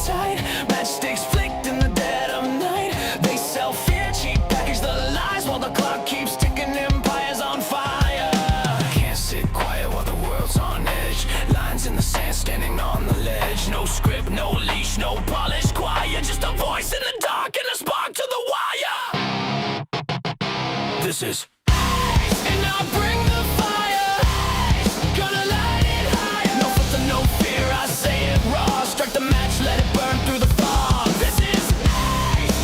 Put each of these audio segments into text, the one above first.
tight. Matchsticks flicked in the dead of night. They sell fear, cheap package the lies, while the clock keeps ticking, empires on fire. Can't sit quiet while the world's on edge. Lines in the sand, standing on the ledge. No script, no leash, no polish, quiet. Just a voice in the dark and a spark to the wire. This is and I bring the fire. Gonna light it higher. No filter, no fear, I say it raw. Strike the match, let it burn through the fog. This is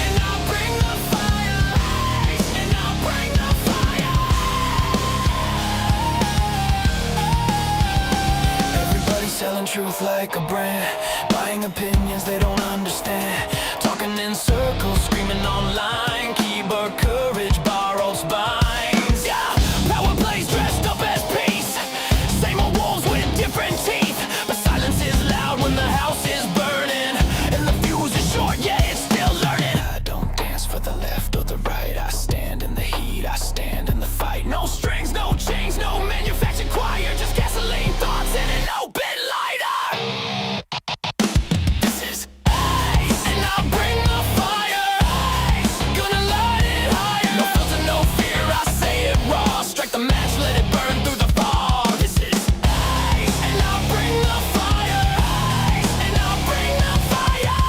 and I bring the fire. And I bring the fire. Everybody's selling truth like a brand, buying opinions they don't understand, talking in circles, screaming online. Keyboard courage, borrowed spines. Yeah, power plays dressed up as peace. Same old wolves with different teeth. But silence is loud when the house is burning, and the fuse is short, yeah, it's still learning. I don't dance for the left or the right. I stand in the heat, I stand in the fight. No strings, no chains, no manufactured choir. Just gasoline thoughts and an open lighter. This is and I bring the fire. Gonna light it higher. No filter, no fear, I say it raw. Strike the match, let it burn through the fog. This is and I bring the fire. And I bring the fire.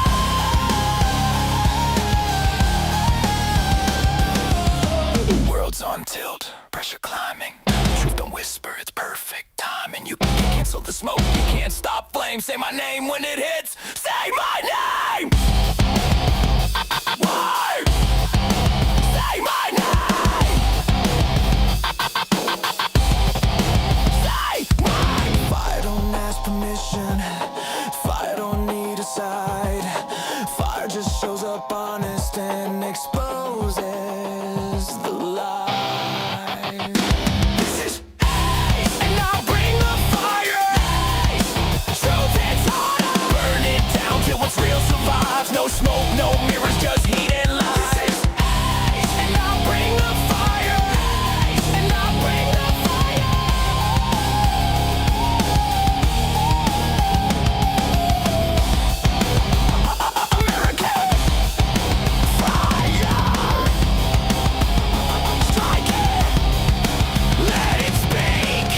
The world's on tilt, pressure climbing. Truth don't whisper, it's perfect timing. You can't cancel the smoke, you can't stop flame. Say my name when it hits, say my name. Why? Say my name. Say my name. Fire don't ask permission. Fire don't need a side. Fire just shows up honest and exposes the lies. This is and I bring the fire. Truth hits harder. Burn it down till what's real survives. No smoke, no mirrors, just heat and lies. And I bring the fire. And I bring the fire. American fire. Strike it. Let it speak.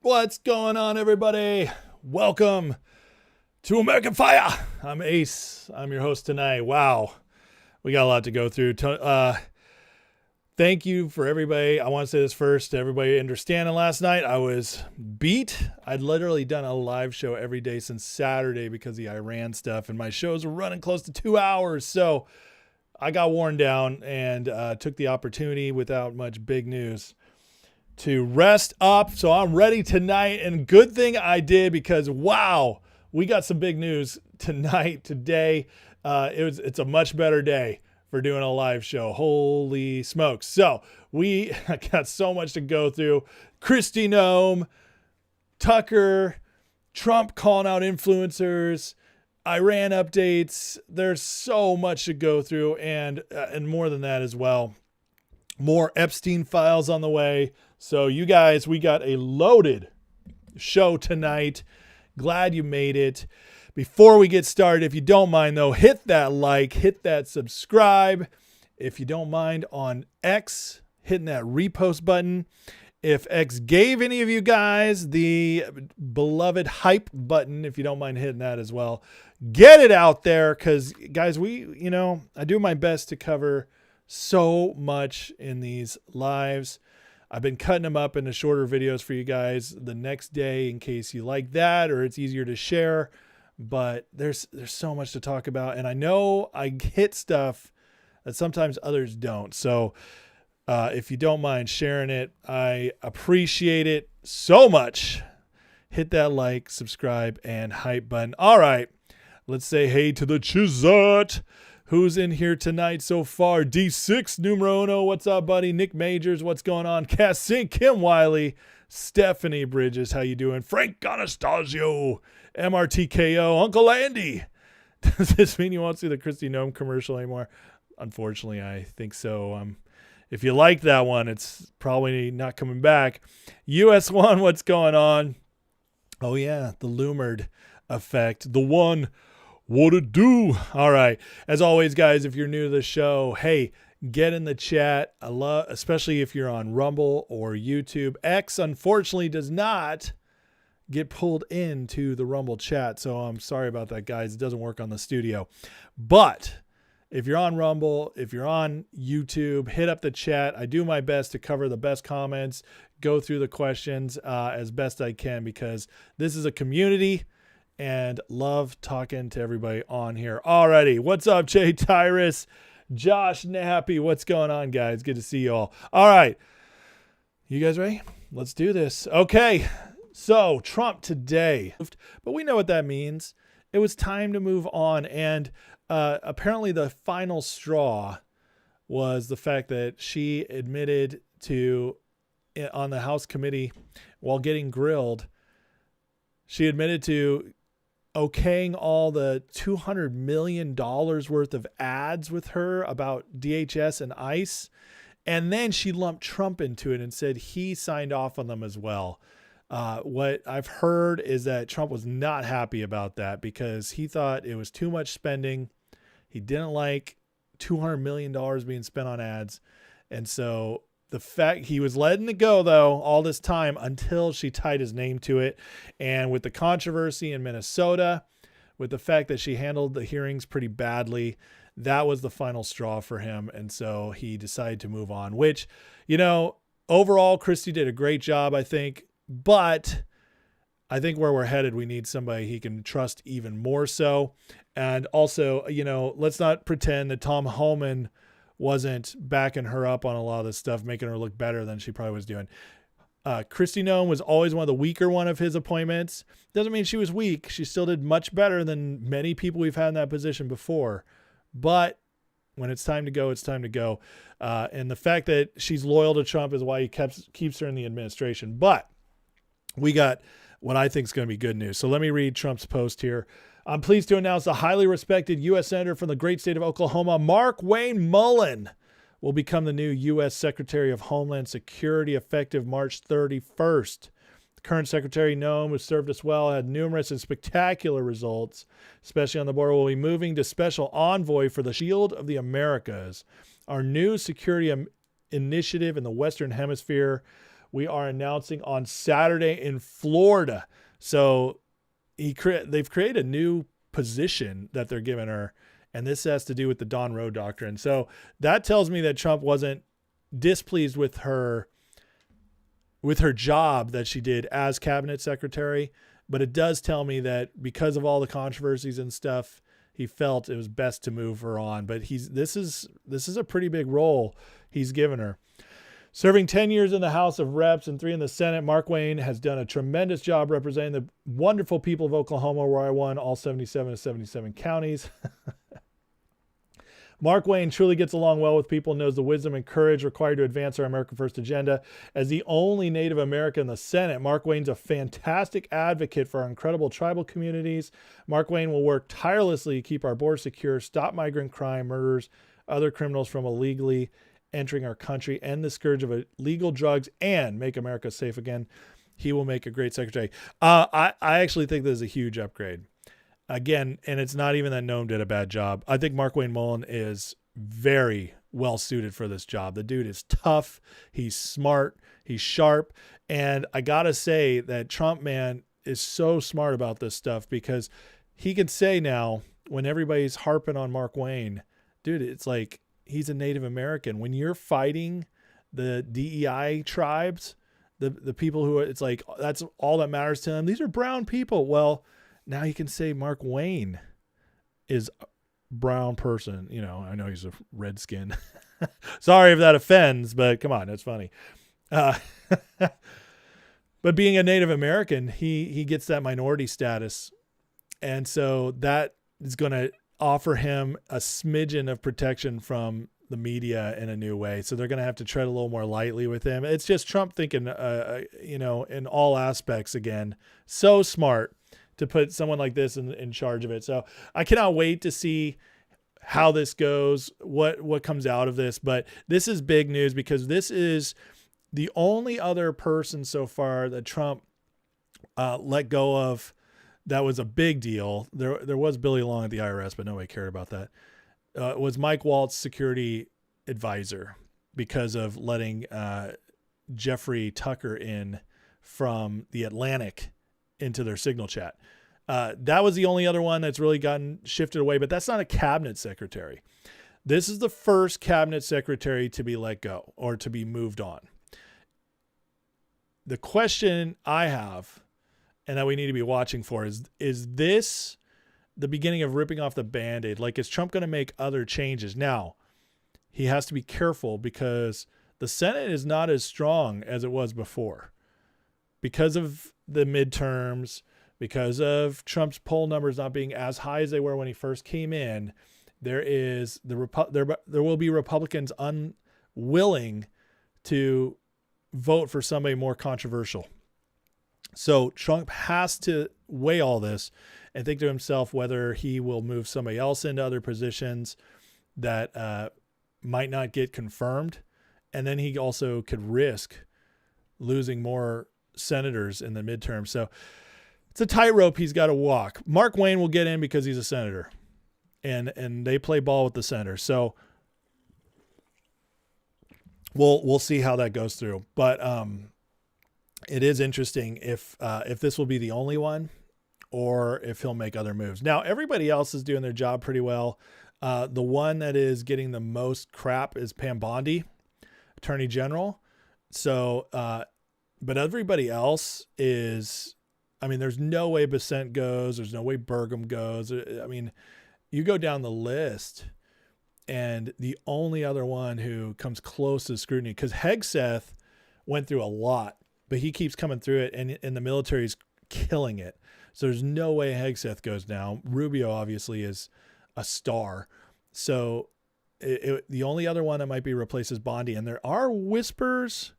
What's going on, everybody? Welcome to American Fire. I'm Ace. I'm your host tonight. Wow, we got a lot to go through. Thank you for everybody. I want to say this first to everybody understanding. Last night I was beat. I'd literally done a live show every day since Saturday because of the Iran stuff, and my shows were running close to 2 hours. So I got worn down and took the opportunity without much big news to rest up. So I'm ready tonight, and good thing I did, because wow, we got some big news tonight, today. It's a much better day for doing a live show. Holy smokes. So we got so much to go through. Christy Noem, Tucker, Trump calling out influencers, Iran updates. There's so much to go through, and more than that as well. More Epstein Files on the way. So you guys, we got a loaded show tonight. Glad you made it. Before we get started, if you don't mind though, hit that like, hit that subscribe. If you don't mind, on X, hitting that repost button. If X gave any of you guys the beloved hype button, if you don't mind hitting that as well, get it out there. Cause guys, I do my best to cover so much in these lives. I've been cutting them up into shorter videos for you guys the next day in case you like that, or it's easier to share. But there's so much to talk about, and I know I hit stuff that sometimes others don't. So if you don't mind sharing it, I appreciate it so much. Hit that like, subscribe, and hype button. All right, let's say hey to the Chizot. Who's in here tonight so far? D6 numero uno, what's up, buddy? Nick Majors, what's going on? Cass Sink, Kim Wiley, Stephanie Bridges, how you doing? Frank Anastasio, MRTKO, Uncle Andy. Does this mean you won't see the Kristi Noem commercial anymore? Unfortunately, I think so. If you like that one, it's probably not coming back. US1, what's going on? Oh, yeah, the Loomered effect. The one, what it do? All right. As always, guys, if you're new to the show, hey, get in the chat. I love, especially if you're on Rumble or YouTube. X, unfortunately, does not get pulled into the Rumble chat. So I'm sorry about that, guys. It doesn't work on the studio. But if you're on Rumble, if you're on YouTube, hit up the chat. I do my best to cover the best comments, go through the questions as best I can, because this is a community and love talking to everybody on here. Alrighty. What's up, Jay Tyrus? Josh Nappy. What's going on, guys? Good to see you all. All right. You guys ready? Let's do this. Okay. So Trump today, but we know what that means. It was time to move on. And apparently the final straw was the fact that she admitted to, on the House committee while getting grilled, she admitted to okaying all the $200 million worth of ads with her about DHS and ICE. And then she lumped Trump into it and said he signed off on them as well. What I've heard is that Trump was not happy about that because he thought it was too much spending. He didn't like $200 million being spent on ads. And so the fact he was letting it go, though, all this time until she tied his name to it. And with the controversy in Minnesota, with the fact that she handled the hearings pretty badly, that was the final straw for him. And so he decided to move on, which, overall, Kristi did a great job, I think. But I think where we're headed, we need somebody he can trust even more so. And also, let's not pretend that Tom Homan wasn't backing her up on a lot of this stuff, making her look better than she probably was doing. Kristi Noem was always one of the weaker one of his appointments. Doesn't mean she was weak. She still did much better than many people we've had in that position before. But when it's time to go, it's time to go. And the fact that she's loyal to Trump is why he keeps her in the administration. But we got what I think is going to be good news. So let me read Trump's post here. I'm pleased to announce the highly respected U.S. Senator from the great state of Oklahoma, Markwayne Mullen, will become the new U.S. Secretary of Homeland Security effective March 31st. The current Secretary Noem, who served us well, had numerous and spectacular results, especially on the border, will be moving to Special Envoy for the Shield of the Americas, our new security initiative in the Western Hemisphere. We are announcing on Saturday in Florida. So they've created a new position that they're giving her, and this has to do with the Don Roe doctrine. So that tells me that Trump wasn't displeased with her job that she did as cabinet secretary, but it does tell me that because of all the controversies and stuff, he felt it was best to move her on. But this is a pretty big role he's given her. Serving 10 years in the House of Reps and 3 in the Senate, Markwayne has done a tremendous job representing the wonderful people of Oklahoma, where I won all 77 of 77 counties. Markwayne truly gets along well with people and knows the wisdom and courage required to advance our America First agenda. As the only Native American in the Senate, Markwayne's a fantastic advocate for our incredible tribal communities. Markwayne will work tirelessly to keep our border secure, stop migrant crime, murders, other criminals from illegally entering our country, end the scourge of illegal drugs, and make America safe again. He will make a great secretary. I actually think this is a huge upgrade. Again, and it's not even that Noem did a bad job. I think Markwayne Mullen is very well suited for this job. The dude is tough. He's smart. He's sharp. And I got to say that Trump, man, is so smart about this stuff, because he can say now, when everybody's harping on Markwayne, dude, it's like, he's a Native American. When you're fighting the DEI tribes, the people who are, it's like, that's all that matters to them. These are brown people. Well, now you can say Markwayne is a brown person. I know he's a redskin. Sorry if that offends, but come on, that's funny. But being a Native American, he gets that minority status. And so that is going to offer him a smidgen of protection from the media in a new way. So they're going to have to tread a little more lightly with him. It's just Trump thinking, in all aspects again, so smart to put someone like this in charge of it. So I cannot wait to see how this goes, what comes out of this. But this is big news because this is the only other person so far that Trump let go of that was a big deal. There was Billy Long at the IRS, but nobody cared about that. Was Mike Waltz security advisor because of letting Jeffrey Tucker in from the Atlantic into their signal chat. That was the only other one that's really gotten shifted away, but that's not a cabinet secretary. This is the first cabinet secretary to be let go or to be moved on. The question I have, and that we need to be watching for, is this the beginning of ripping off the Band-Aid? Like, is Trump going to make other changes? Now, he has to be careful because the Senate is not as strong as it was before because of the midterms, because of Trump's poll numbers not being as high as they were when he first came in. There will be Republicans unwilling to vote for somebody more controversial. So Trump has to weigh all this and think to himself whether he will move somebody else into other positions that might not get confirmed. And then he also could risk losing more senators in the midterm. So it's a tightrope he's got to walk. Mark Wayne will get in because he's a senator, and they play ball with the senator. So we'll see how that goes through. But it is interesting if this will be the only one or if he'll make other moves. Now, everybody else is doing their job pretty well. The one that is getting the most crap is Pam Bondi, Attorney General. So, but everybody else is, there's no way Bessent goes. There's no way Burgum goes. You go down the list, and the only other one who comes close to scrutiny, because Hegseth went through a lot, but he keeps coming through it, and the military's killing it. So there's no way Hegseth goes now. Rubio obviously is a star. So the only other one that might be replaced is Bondi, and there are whispers,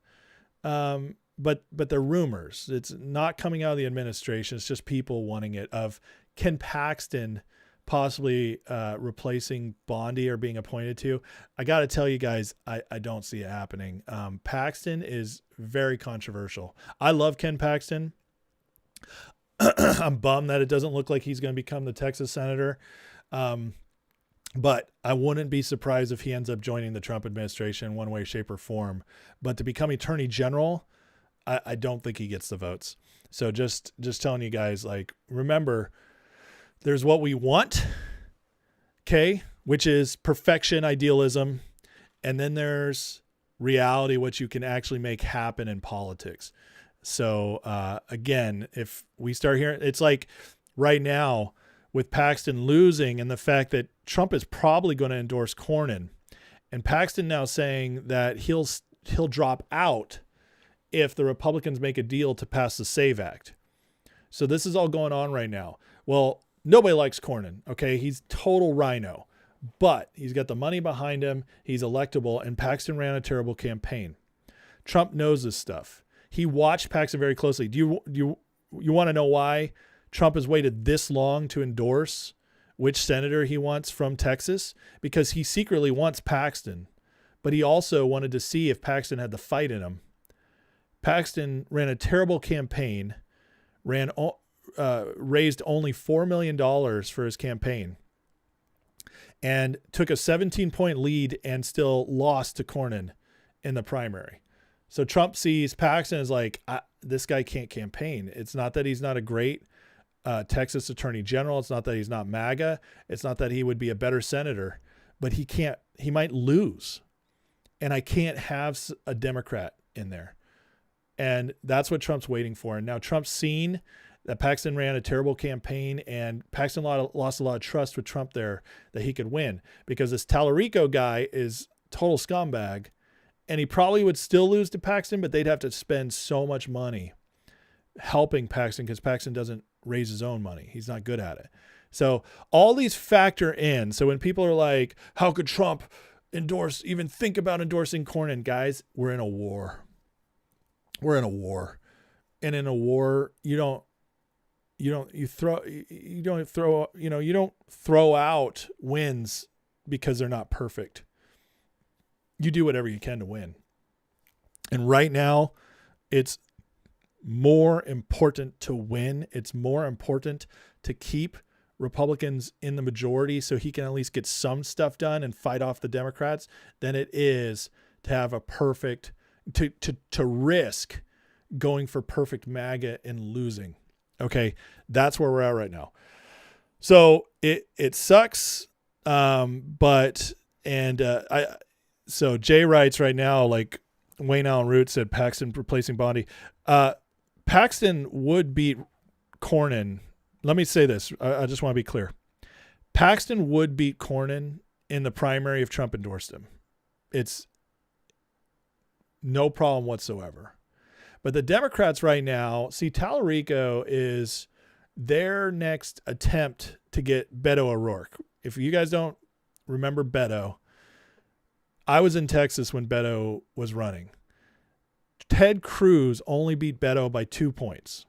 but they're rumors. It's not coming out of the administration. It's just people wanting it, of Ken Paxton possibly replacing Bondi or being appointed to. I got to tell you guys, I don't see it happening. Paxton is very controversial. I love Ken Paxton. I'm bummed that it doesn't look like he's going to become the Texas senator. But I wouldn't be surprised if he ends up joining the Trump administration in one way, shape, or form. But to become Attorney General, I don't think he gets the votes. So just telling you guys, remember, there's what we want, okay, which is perfection, idealism. And then there's reality, what you can actually make happen in politics. So again, if we start hearing, it's like right now with Paxton losing and the fact that Trump is probably going to endorse Cornyn, and Paxton now saying that he'll drop out if the Republicans make a deal to pass the SAVE Act. So this is all going on right now. Well, nobody likes Cornyn. Okay. He's total rhino, but he's got the money behind him. He's electable, and Paxton ran a terrible campaign. Trump knows this stuff. He watched Paxton very closely. Do you want to know why Trump has waited this long to endorse which senator he wants from Texas? Because he secretly wants Paxton, but he also wanted to see if Paxton had the fight in him. Paxton ran a terrible campaign, raised only $4 million for his campaign, and took a 17-point lead and still lost to Cornyn in the primary. So Trump sees Paxton as like, this guy can't campaign. It's not that he's not a great Texas Attorney General. It's not that he's not MAGA. It's not that he would be a better senator, but he might lose. And I can't have a Democrat in there. And that's what Trump's waiting for. And now Trump's seen that Paxton ran a terrible campaign, and Paxton lost a lot of trust with Trump there that he could win, because this Tallarico guy is total scumbag, and he probably would still lose to Paxton, but they'd have to spend so much money helping Paxton because Paxton doesn't raise his own money. He's not good at it. So all these factor in. So when people are like, how could Trump even think about endorsing Cornyn. Guys, we're in a war. We're in a war. And in a war, you don't throw out wins because they're not perfect. You do whatever you can to win. And right now, it's more important to win. It's more important to keep Republicans in the majority so he can at least get some stuff done and fight off the Democrats than it is to have a perfect, to risk going for perfect MAGA and losing. Okay. That's where we're at right now. So it sucks. So Jay writes right now, like Wayne Allen Root said, Paxton replacing Bondi. Paxton would beat Cornyn. Let me say this. I just want to be clear. Paxton would beat Cornyn in the primary if Trump endorsed him. It's no problem whatsoever. But the Democrats right now, see, Tallarico is their next attempt to get Beto O'Rourke. If you guys don't remember Beto, I was in Texas when Beto was running. Ted Cruz only beat Beto by 2 points.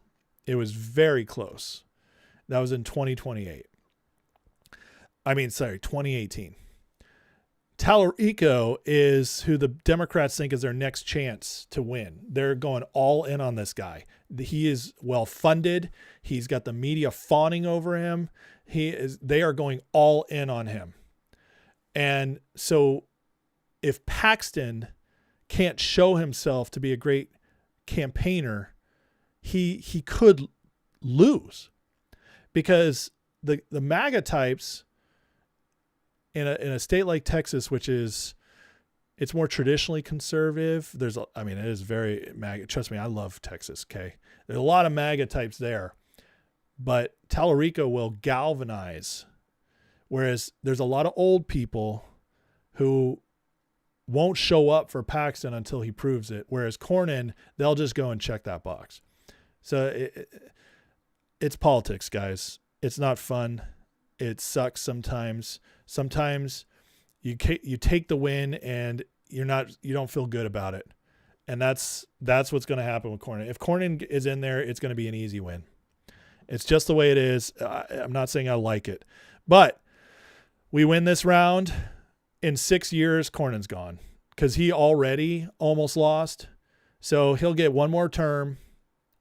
It was very close. That was in 2018. Tallarico is who the Democrats think is their next chance to win. They're going all in on this guy. He is well funded. He's got the media fawning over him. They are going all in on him. And so if Paxton can't show himself to be a great campaigner, he could lose, because the MAGA types in a state like Texas, which is, it's more traditionally conservative. It is very MAGA. Trust me, I love Texas. Okay. There's a lot of MAGA types there, but Tallarico will galvanize. Whereas there's a lot of old people who won't show up for Paxton until he proves it. Whereas Cornyn, they'll just go and check that box. So it's politics, guys. It's not fun. It sucks sometimes. Sometimes you take the win and you don't feel good about it. And that's what's going to happen with Cornyn. If Cornyn is in there, it's going to be an easy win. It's just the way it is. I'm not saying I like it, but we win this round. In 6 years, Cornyn's gone because he already almost lost. So he'll get one more term.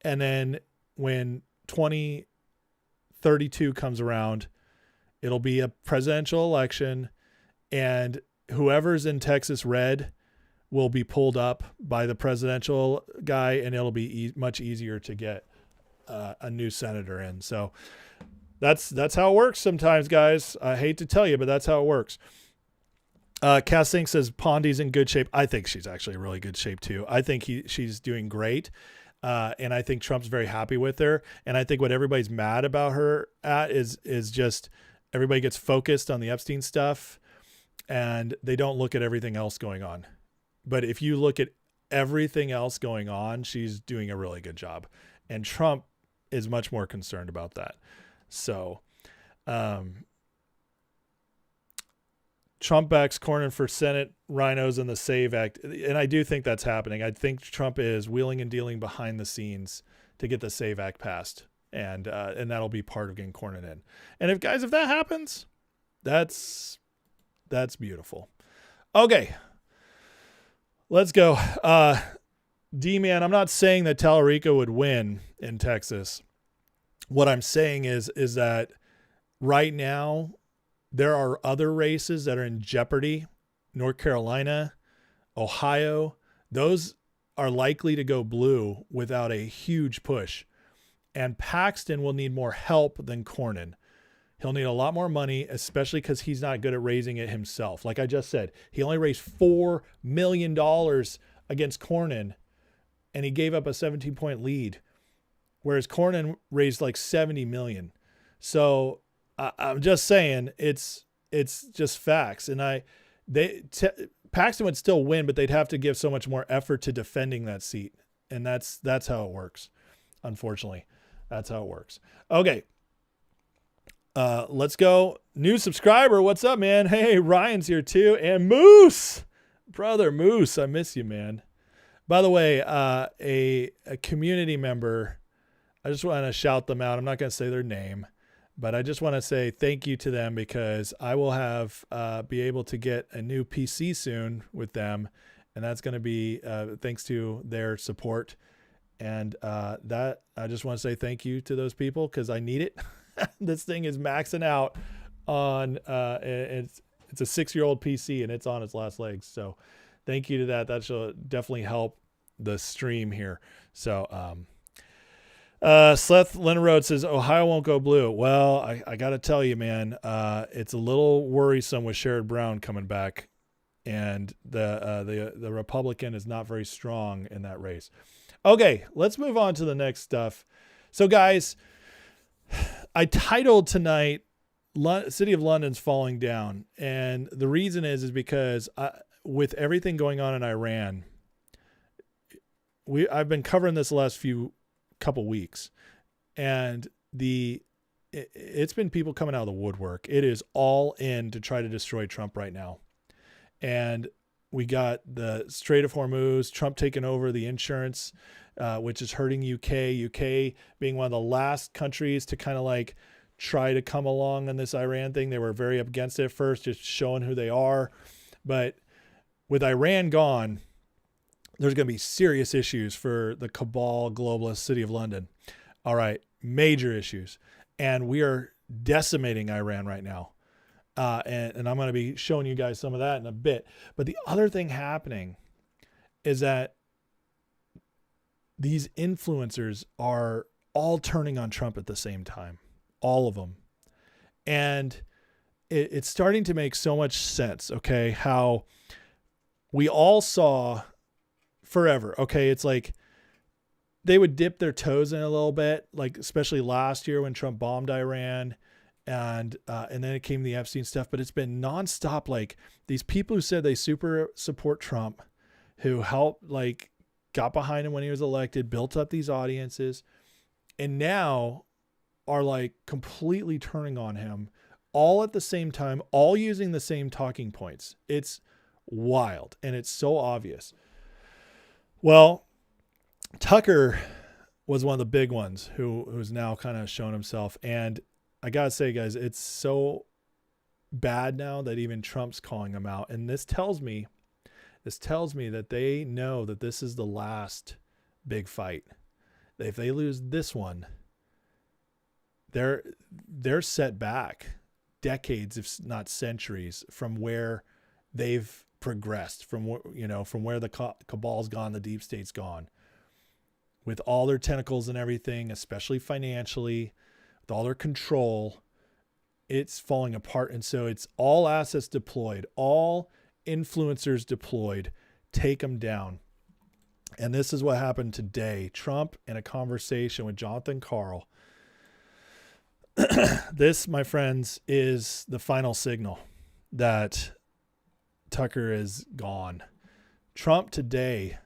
And then when 2032 comes around, it'll be a presidential election, and whoever's in Texas red will be pulled up by the presidential guy, and it'll be much easier to get a new senator in. So that's how it works sometimes, guys. I hate to tell you, but that's how it works. Cass Sink says Pondi's in good shape. I think she's actually in really good shape too. I think she's doing great. And I think Trump's very happy with her. And I think what everybody's mad about her at is just everybody gets focused on the Epstein stuff and they don't look at everything else going on. But if you look at everything else going on, she's doing a really good job. And Trump is much more concerned about that. So, Trump backs Cornyn for Senate rhinos in the SAVE Act. And I do think that's happening. I think Trump is wheeling and dealing behind the scenes to get the SAVE Act passed. And that'll be part of getting Cornyn in. And if that happens, that's beautiful. Okay. Let's go. D-Man, I'm not saying that Tallarico would win in Texas. What I'm saying is that right now, there are other races that are in jeopardy. North Carolina, Ohio, those are likely to go blue without a huge push. And Paxton will need more help than Cornyn. He'll need a lot more money, especially because he's not good at raising it himself. Like I just said, he only raised $4 million against Cornyn, and he gave up a 17-point lead, whereas Cornyn raised like $70 million. So I'm just saying it's just facts. And Paxton would still win, but they'd have to give so much more effort to defending that seat. And that's how it works. Unfortunately, that's how it works. Okay. Let's go. New subscriber. What's up, man? Hey, Ryan's here too. And Moose. Brother Moose, I miss you, man. By the way, a community member, I just want to shout them out. I'm not going to say their name, but I just want to say thank you to them because I will be able to get a new PC soon with them. And that's going to be thanks to their support. And that I just want to say thank you to those people because I need it. This thing is maxing out on it's a 6-year-old PC and it's on its last legs. So thank you to that. That shall definitely help the stream here. So Seth Lennerode says Ohio won't go blue. Well, I got to tell you, man, it's a little worrisome with Sherrod Brown coming back, and the Republican is not very strong in that race. Okay, let's move on to the next stuff. So guys, I titled tonight City of London's falling down. And the reason is because with everything going on in Iran, I've been covering this the last couple weeks, and it's been people coming out of the woodwork. It is all in to try to destroy Trump right now. And we got the Strait of Hormuz, Trump taking over the insurance, which is hurting UK being one of the last countries to kind of like try to come along on this Iran thing. They were very up against it at first, just showing who they are. But with Iran gone, there's going to be serious issues for the Cabal globalist City of London. All right, major issues. And we are decimating Iran right now. And I'm going to be showing you guys some of that in a bit. But the other thing happening is that these influencers are all turning on Trump at the same time. All of them. And it's starting to make so much sense, okay, how we all saw forever, okay, it's like they would dip their toes in a little bit, like especially last year when Trump bombed Iran, and then it came the Epstein stuff, but it's been nonstop. Like these people who said they super support Trump, who helped, like got behind him when he was elected, built up these audiences, and now are like completely turning on him all at the same time, all using the same talking points. It's wild. And it's so obvious. Well, Tucker was one of the big ones who's now kind of shown himself. And I got to say, guys, it's so bad now that even Trump's calling him out. And this tells me that they know that this is the last big fight. If they lose this one, they're set back decades, if not centuries, from where they've progressed, from where the cabal's gone, the deep state's gone, with all their tentacles and everything, especially financially, with all their control. It's falling apart. And so it's all assets deployed, all influencers deployed, take them down. And this is what happened today. Trump, in a conversation with Jonathan Karl. This, my friends, is the final signal that Tucker is gone. Trump today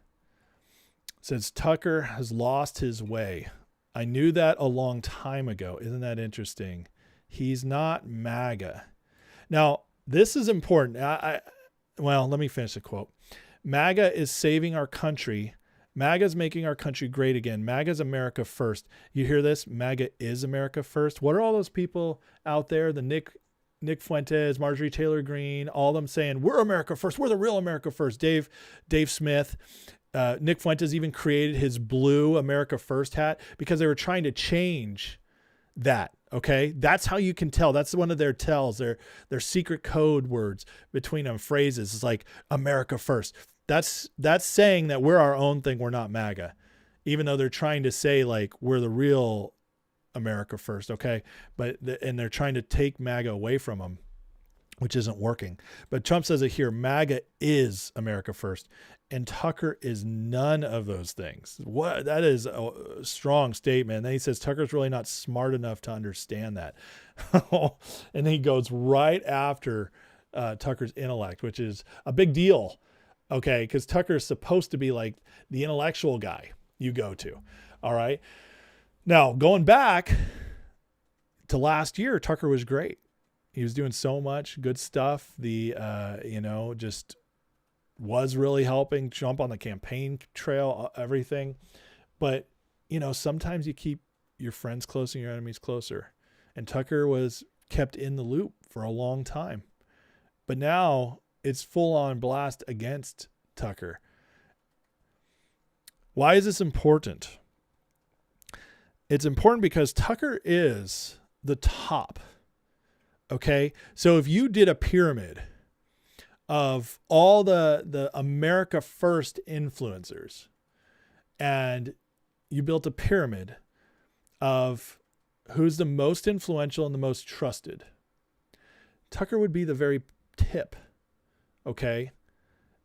says Tucker has lost his way. I knew that a long time ago. Isn't that interesting? He's not MAGA. Now, this is important. Well, let me finish the quote. MAGA is saving our country. MAGA is making our country great again. MAGA is America first. You hear this? MAGA is America first. What are all those people out there? The Nick Fuentes, Marjorie Taylor Greene, all of them saying, we're America first. We're the real America first. Dave Smith, Nick Fuentes even created his blue America first hat because they were trying to change that. Okay. That's how you can tell. That's one of their tells, their secret code words between them, phrases. It's like America first. That's saying that we're our own thing. We're not MAGA, even though they're trying to say like we're the real America first. Okay. And they're trying to take MAGA away from them, which isn't working. But Trump says it here, MAGA is America first. And Tucker is none of those things. What? That is a strong statement. And then he says Tucker's really not smart enough to understand that. And then he goes right after Tucker's intellect, which is a big deal. Okay, because Tucker is supposed to be like the intellectual guy you go to. All right. Now, going back, to last year, Tucker was great. He was doing so much good stuff. Just was really helping Trump on the campaign trail, everything. But, sometimes you keep your friends close and your enemies closer. And Tucker was kept in the loop for a long time. But now it's full on blast against Tucker. Why is this important? It's important because Tucker is the top. Okay. So if you did a pyramid of all the America First influencers and you built a pyramid of who's the most influential and the most trusted, Tucker would be the very tip. Okay.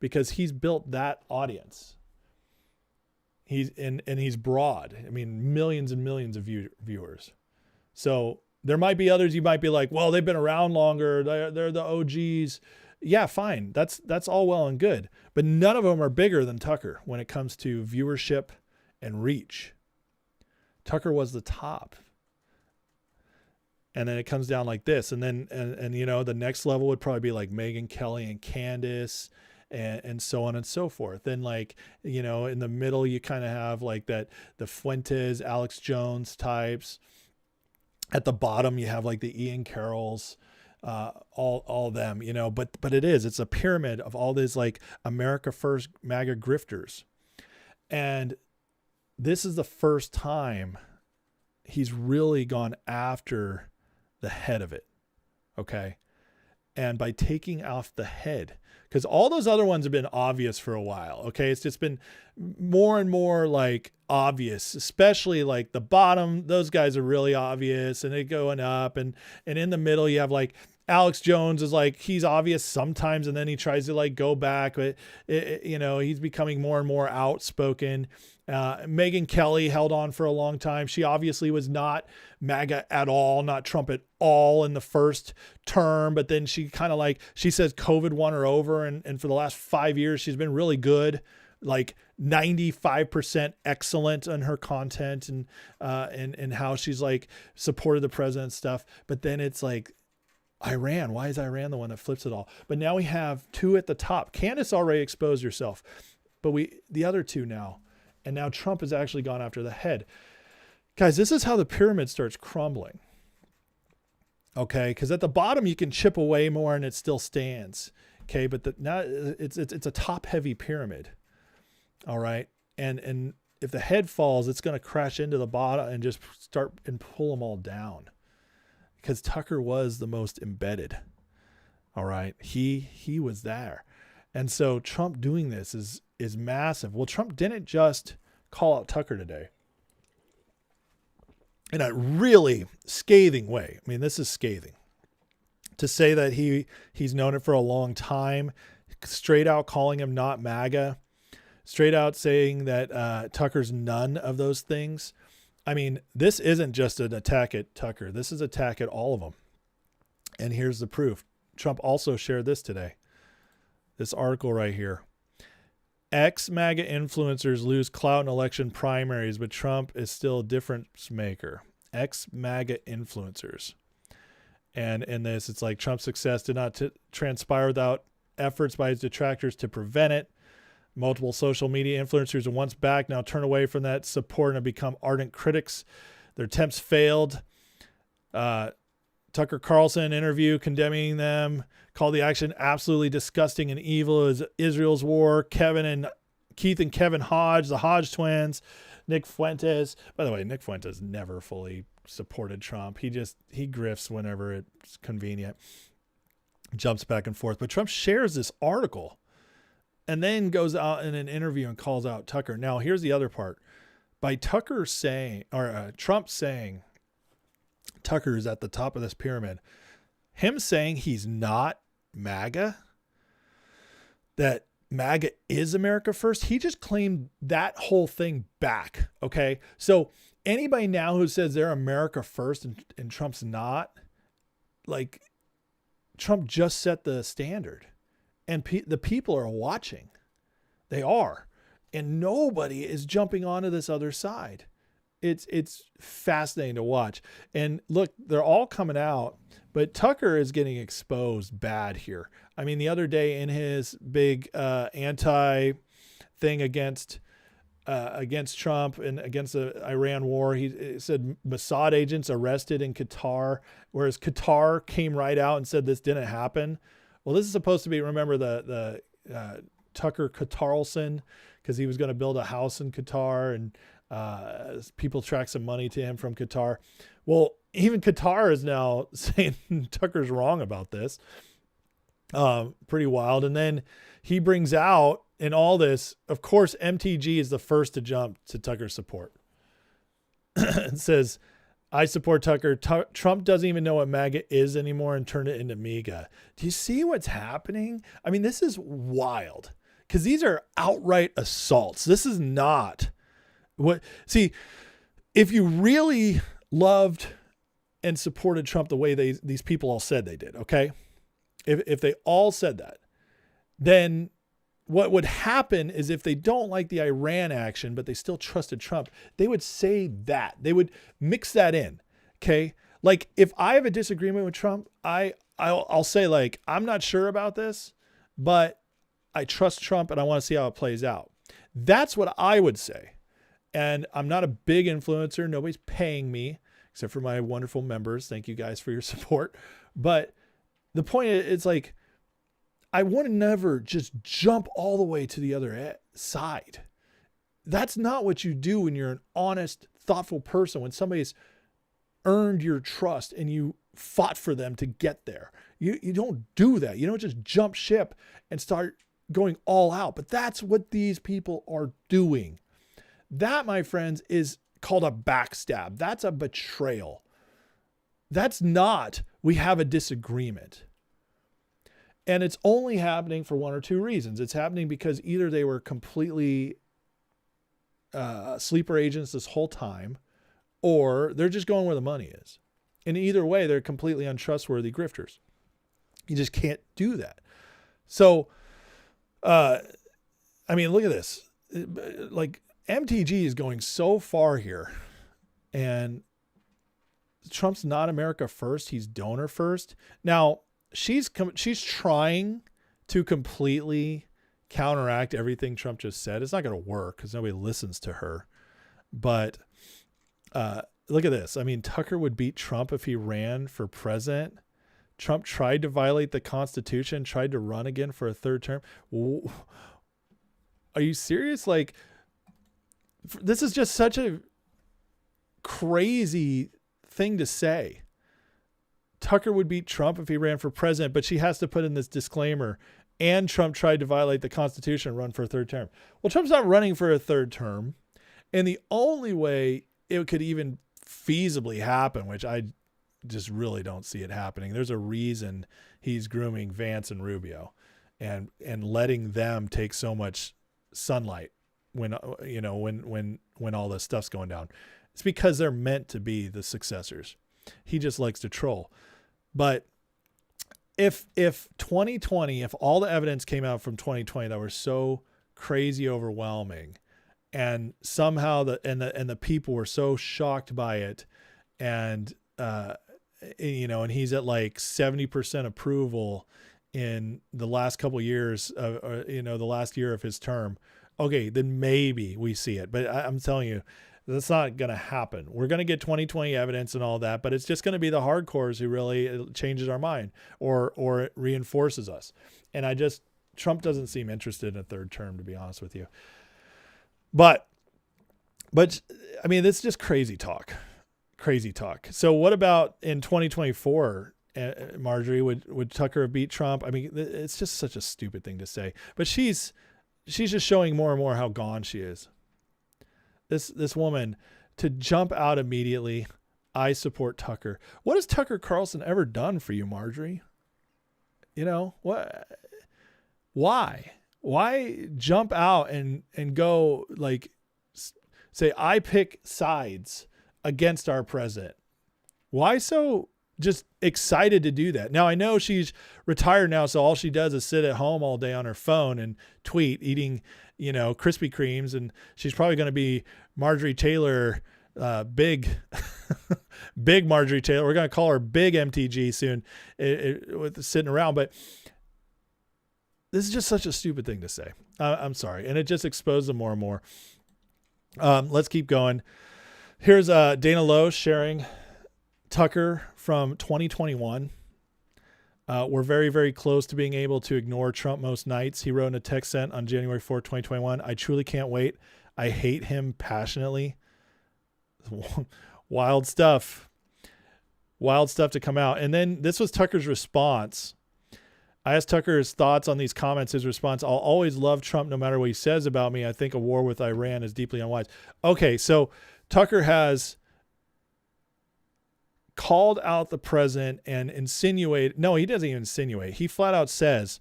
Because he's built that audience. He's broad. I mean, millions and millions of viewers. So there might be others you might be like, well, they've been around longer. They're the OGs. Yeah, fine. That's all well and good. But none of them are bigger than Tucker when it comes to viewership and reach. Tucker was the top. And then it comes down like this. And then, the next level would probably be like Megyn Kelly and Candace and so on and so forth. Then in the middle, you kind of have like the Fuentes, Alex Jones types. At the bottom, you have like the Ian Carrolls, all them, but it's a pyramid of all these like America First MAGA grifters. And this is the first time he's really gone after the head of it. Okay. And by taking off the head, because all those other ones have been obvious for a while. Okay. It's just been more and more like obvious, especially like the bottom. Those guys are really obvious and they're going up, and in the middle you have like Alex Jones is like, he's obvious sometimes. And then he tries to like go back, but he's becoming more and more outspoken. Megyn Kelly held on for a long time. She obviously was not MAGA at all, not Trump at all in the first term. But then she kind of like, she says COVID won her over. And for the last 5 years, she's been really good, like 95% excellent on her content and how she's like supported the president stuff. But then it's like, Iran, why is Iran the one that flips it all? But now we have two at the top. Candace already exposed herself, but the other two now. And now Trump has actually gone after the head. Guys, this is how the pyramid starts crumbling. Okay, because at the bottom you can chip away more and it still stands. Okay, but now it's a top-heavy pyramid. All right, and if the head falls, it's going to crash into the bottom and just start and pull them all down. Because Tucker was the most embedded. All right, he was there, and so Trump doing this is massive. Well, Trump didn't just call out Tucker today in a really scathing way. I mean, this is scathing. To say that he's known it for a long time, straight out calling him not MAGA, straight out saying that Tucker's none of those things. I mean, this isn't just an attack at Tucker. This is an attack at all of them. And here's the proof. Trump also shared this today. This article right here. Ex-MAGA influencers lose clout in election primaries, but Trump is still a difference maker. Ex-MAGA influencers. And in this, it's like Trump's success did not transpire without efforts by his detractors to prevent it. Multiple social media influencers who once backed now turn away from that support and have become ardent critics. Their attempts failed. Tucker Carlson interview condemning them, called the action absolutely disgusting and evil as Israel's war. Keith and Kevin Hodge, the Hodge twins, Nick Fuentes. By the way, Nick Fuentes never fully supported Trump. He grifts whenever it's convenient, jumps back and forth. But Trump shares this article and then goes out in an interview and calls out Tucker. Now, here's the other part. By Tucker saying, or Trump saying Tucker is at the top of this pyramid, him saying he's not MAGA, that MAGA is America first, he just claimed that whole thing back. Okay. So anybody now who says they're America first and Trump's not, like, Trump just set the standard. And the people are watching. They are. And nobody is jumping onto this other side. It's fascinating to watch. And look, they're all coming out, but Tucker is getting exposed bad here. I mean, the other day in his big anti thing against Trump and against the Iran war, he said Mossad agents arrested in Qatar, whereas Qatar came right out and said this didn't happen. Well, this is supposed to be, remember the Tucker Carlson, because he was going to build a house in Qatar, and people track some money to him from Qatar. Well, even Qatar is now saying Tucker's wrong about this. Pretty wild. And then he brings out in all this, of course, MTG is the first to jump to Tucker's support. It says, I support Tucker. Trump doesn't even know what MAGA is anymore and turned it into MEGA. Do you see what's happening? I mean, this is wild because these are outright assaults. This is not what, see, if you really loved and supported Trump the way these people all said they did, okay? If they all said that, then what would happen is if they don't like the Iran action, but they still trusted Trump, they would say that. They would mix that in, okay? Like, if I have a disagreement with Trump, I'll say, like, I'm not sure about this, but I trust Trump and I want to see how it plays out. That's what I would say. And I'm not a big influencer. Nobody's paying me except for my wonderful members. Thank you guys for your support. But the point is, it's like, I want to never just jump all the way to the other side. That's not what you do when you're an honest, thoughtful person, when somebody's earned your trust and you fought for them to get there. You don't do that. You don't just jump ship and start going all out. But that's what these people are doing. That, my friends, is called a backstab. That's a betrayal. That's not, we have a disagreement. And it's only happening for one or two reasons. It's happening because either they were completely sleeper agents this whole time, or they're just going where the money is. And either way, they're completely untrustworthy grifters. You just can't do that. So, I mean, look at this. Like, MTG is going so far here, and Trump's not America first. He's donor first. Now, she's trying to completely counteract everything Trump just said. It's not going to work because nobody listens to her. But look at this. I mean, Tucker would beat Trump if he ran for president. Trump tried to violate the Constitution, tried to run again for a third term. Are you serious? Like, this is just such a crazy thing to say. Tucker would beat Trump if he ran for president, but she has to put in this disclaimer, and Trump tried to violate the Constitution and run for a third term. Well, Trump's not running for a third term. And the only way it could even feasibly happen, which I just really don't see it happening. There's a reason he's grooming Vance and Rubio and letting them take so much sunlight when all this stuff's going down. It's because they're meant to be the successors. He just likes to troll. But if 2020, if all the evidence came out from 2020 that were so crazy overwhelming, and somehow the people were so shocked by it, and and he's at like 70% approval in the last couple of years of, the last year of his term, okay, then maybe we see it. But I'm telling you, that's not going to happen. We're going to get 2020 evidence and all that, but it's just going to be the hardcores who really changes our mind or it reinforces us. And Trump doesn't seem interested in a third term, to be honest with you. But I mean, it's just crazy talk. So what about in 2024, Marjorie, would Tucker beat Trump? I mean, it's just such a stupid thing to say, but she's just showing more and more how gone she is. This woman, to jump out immediately, I support Tucker. What has Tucker Carlson ever done for you, Marjorie? What? Why jump out and go, like, say, I pick sides against our president? Why so just excited to do that? Now, I know she's retired now, so all she does is sit at home all day on her phone and tweet, eating, Krispy Kremes, and she's probably going to be Marjorie Taylor big, big Marjorie Taylor. We're going to call her Big MTG soon with sitting around. But this is just such a stupid thing to say. I'm sorry. And it just exposed them more and more. Let's keep going. Here's Dana Lowe sharing Tucker from 2021. We're very, very close to being able to ignore Trump most nights. He wrote in a text sent on January 4th, 2021. I truly can't wait. I hate him passionately. Wild stuff. Wild stuff to come out. And then this was Tucker's response. I asked Tucker his thoughts on these comments. His response, I'll always love Trump no matter what he says about me. I think a war with Iran is deeply unwise. Okay, so Tucker has called out the president and insinuated. No, he doesn't even insinuate. He flat out says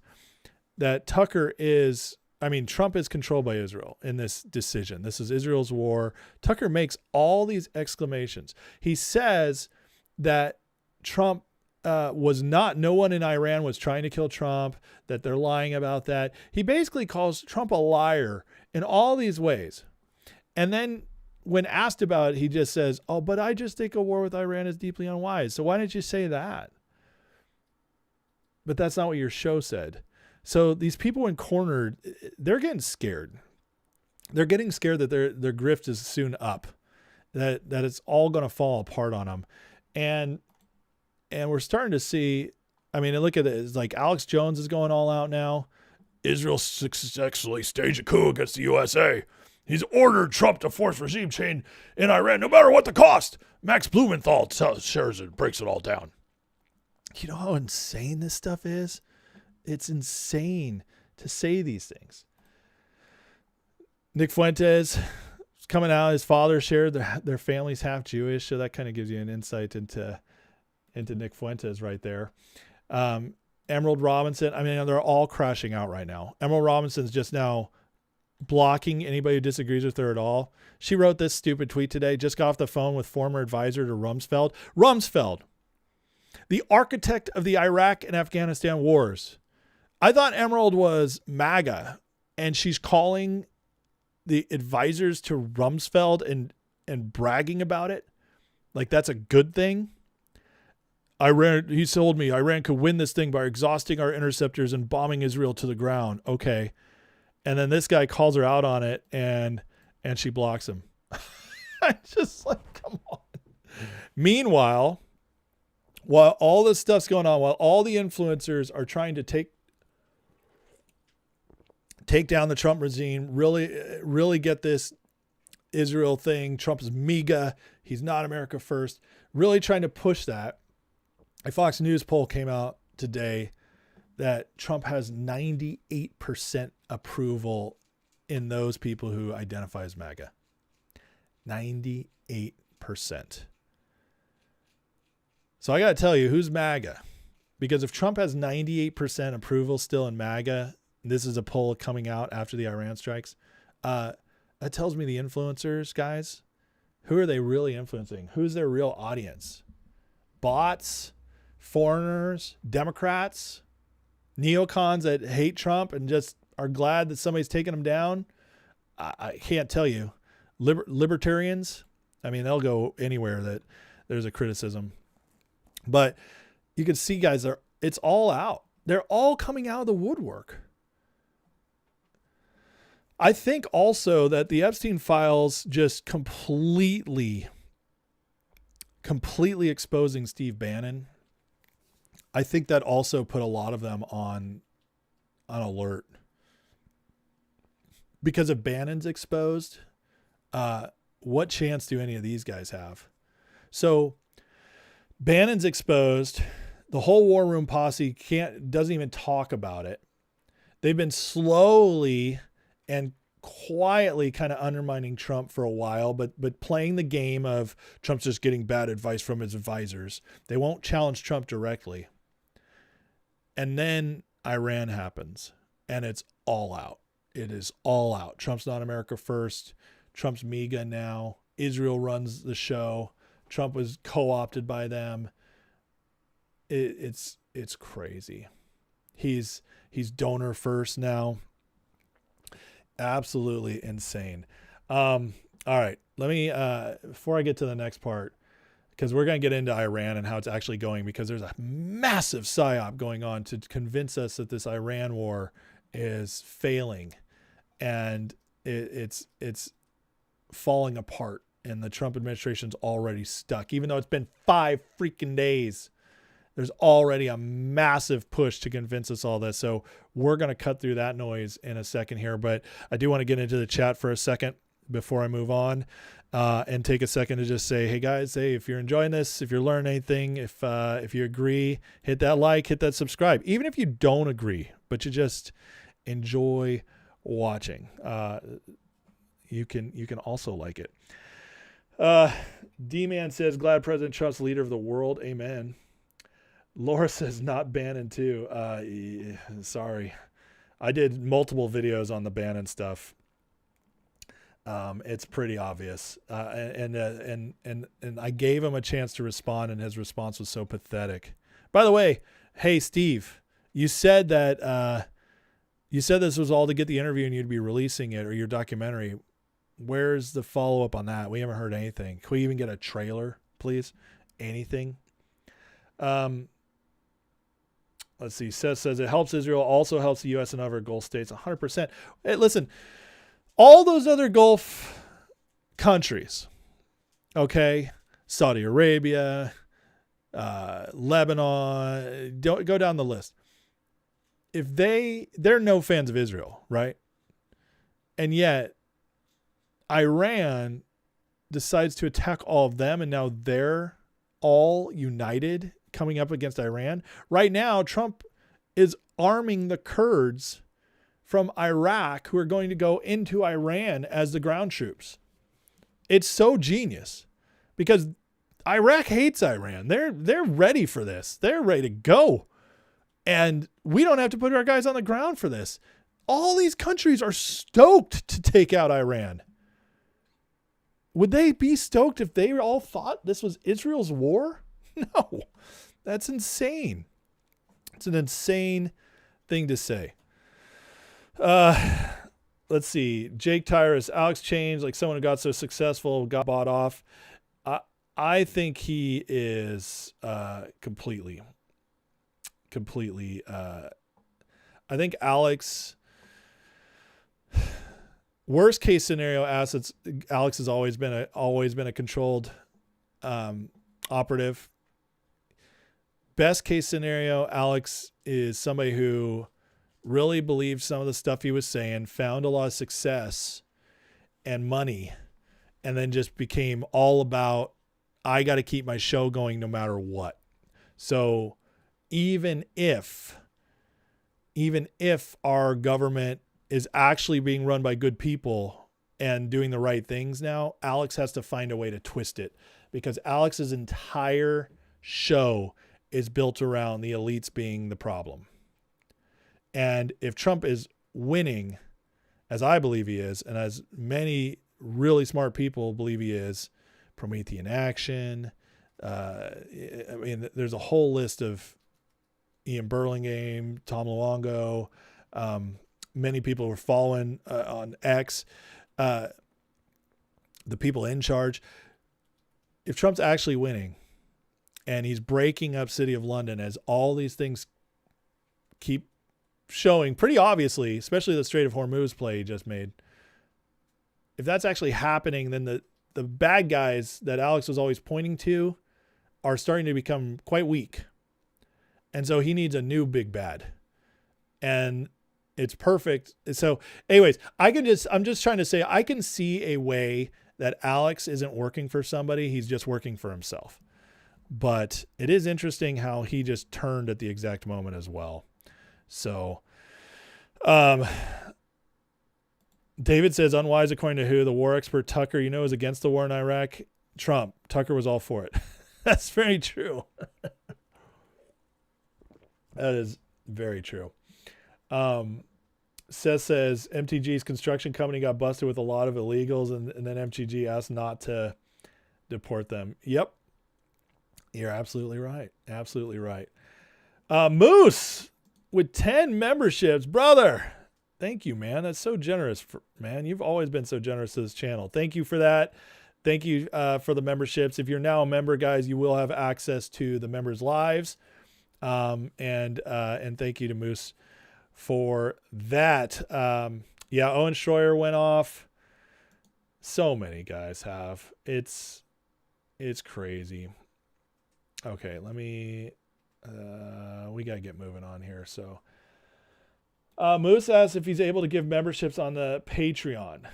that Trump is controlled by Israel in this decision. This is Israel's war. Tucker makes all these exclamations. He says that Trump no one in Iran was trying to kill Trump, that they're lying about that. He basically calls Trump a liar in all these ways. And then when asked about it, he just says, oh, but I just think a war with Iran is deeply unwise. So why didn't you say that? But that's not what your show said. So these people in cornered, they're getting scared. They're getting scared that their grift is soon up, that it's all going to fall apart on them. And we're starting to see, look at it. It's like Alex Jones is going all out now. Israel successfully staged a coup against the USA. He's ordered Trump to force regime change in Iran, no matter what the cost. Max Blumenthal shares it, breaks it all down. You know how insane this stuff is? It's insane to say these things. Nick Fuentes is coming out. His father shared their family's half Jewish, so that kind of gives you an insight into Nick Fuentes right there. Emerald Robinson, they're all crashing out right now. Emerald Robinson's just now blocking anybody who disagrees with her at all. She wrote this stupid tweet today, just got off the phone with former advisor to Rumsfeld. Rumsfeld, the architect of the Iraq and Afghanistan wars. I thought Emerald was MAGA, and she's calling the advisors to Rumsfeld and bragging about it. Like that's a good thing. He told me Iran could win this thing by exhausting our interceptors and bombing Israel to the ground. Okay. And then this guy calls her out on it and she blocks him. I'm just like, come on. Meanwhile, while all this stuff's going on, while all the influencers are trying to take down the Trump regime, really get this Israel thing, Trump's MEGA, he's not America first, really trying to push that. A Fox News poll came out today that Trump has 98% approval in those people who identify as MAGA. 98%. So I got to tell you, who's MAGA? Because if Trump has 98% approval still in MAGA, this is a poll coming out after the Iran strikes, that tells me the influencers, guys, who are they really influencing? Who's their real audience? Bots? Foreigners, Democrats, neocons that hate Trump and just are glad that somebody's taking them down. I can't tell you. Libertarians, they'll go anywhere that there's a criticism. But you can see, guys, it's all out. They're all coming out of the woodwork. I think also that the Epstein Files just completely exposing Steve Bannon, I think that also put a lot of them on alert. Because if Bannon's exposed, what chance do any of these guys have? So Bannon's exposed. The whole War Room posse doesn't even talk about it. They've been slowly and quietly kind of undermining Trump for a while, but playing the game of Trump's just getting bad advice from his advisors. They won't challenge Trump directly. And then Iran happens and it's all out. It is all out. Trump's not America first. Trump's MEGA now. Israel runs the show. Trump was co-opted by them. It's crazy. He's donor first now. Absolutely insane. All All right. Let me, before I get to the next part, because we're going to get into Iran and how it's actually going, because there's a massive psyop going on to convince us that this Iran war is failing and it's falling apart, and the Trump administration's already stuck. Even though it's been 5 freaking days, there's already a massive push to convince us all this. So we're going to cut through that noise in a second here, but I do want to get into the chat for a second before I move on, and take a second to just say, hey guys, hey, if you're enjoying this, if you're learning anything, if you agree, hit that like, hit that subscribe. Even if you don't agree, but you just enjoy watching, you can also like it. D-Man says, glad President Trump's leader of the world. Amen. Laura says, not Bannon too. Sorry. I did multiple videos on the Bannon stuff. It's pretty obvious. And I gave him a chance to respond, and his response was so pathetic. By the way, hey, Steve, you said that, you said this was all to get the interview and you'd be releasing it, or your documentary. Where's the follow-up on that? We haven't heard anything. Can we even get a trailer, please? Anything? Let's see. Seth says it helps Israel, also helps the U.S. and other Gulf states 100%. Hey, listen, all those other Gulf countries, okay, Saudi Arabia, Lebanon, don't go down the list. If they're no fans of Israel, right? And yet Iran decides to attack all of them, and now they're all united coming up against Iran. Right now, Trump is arming the Kurds from Iraq who are going to go into Iran as the ground troops. It's so genius because Iraq hates Iran. They're ready for this. They're ready to go. And we don't have to put our guys on the ground for this. All these countries are stoked to take out Iran. Would they be stoked if they all thought this was Israel's war? No, that's insane. It's an insane thing to say. Let's see. Jake Tyrus, Alex changed like someone who got so successful, got bought off. I think he is completely. I think Alex, worst case scenario assets, Alex has always been a controlled operative. Best case scenario, Alex is somebody who really believed some of the stuff he was saying, found a lot of success and money, and then just became all about, I got to keep my show going no matter what. So even if our government is actually being run by good people and doing the right things now, Alex has to find a way to twist it, because Alex's entire show is built around the elites being the problem. And if Trump is winning, as I believe he is, and as many really smart people believe he is, Promethean action, I mean, there's a whole list of Ian Burlingame, Tom Luongo, many people were following on X, the people in charge. If Trump's actually winning and he's breaking up City of London, as all these things keep showing pretty obviously, especially the Strait of Hormuz play he just made, if that's actually happening, then the bad guys that Alex was always pointing to are starting to become quite weak. And so he needs a new big bad. And it's perfect. So anyways, I'm just trying to say, I can see a way that Alex isn't working for somebody. He's just working for himself. But it is interesting how he just turned at the exact moment as well. So, David says, unwise according to who? The war expert Tucker, is against the war in Iraq. Trump. Tucker was all for it. That's very true. That is very true. Seth says MTG's construction company got busted with a lot of illegals, and then MTG asked not to deport them. Yep. You're absolutely right. Absolutely right. Moose with 10 memberships. Brother, Thank you, man. That's so generous, man. You've always been so generous to this channel. Thank you for that. Thank you for the memberships. If you're now a member, guys, you will have access to the members' lives. And thank you to Moose for that. Yeah, Owen Schroyer went off. So many guys have. It's crazy. Okay, let me we gotta get moving on here. So Moose asks if he's able to give memberships on the Patreon.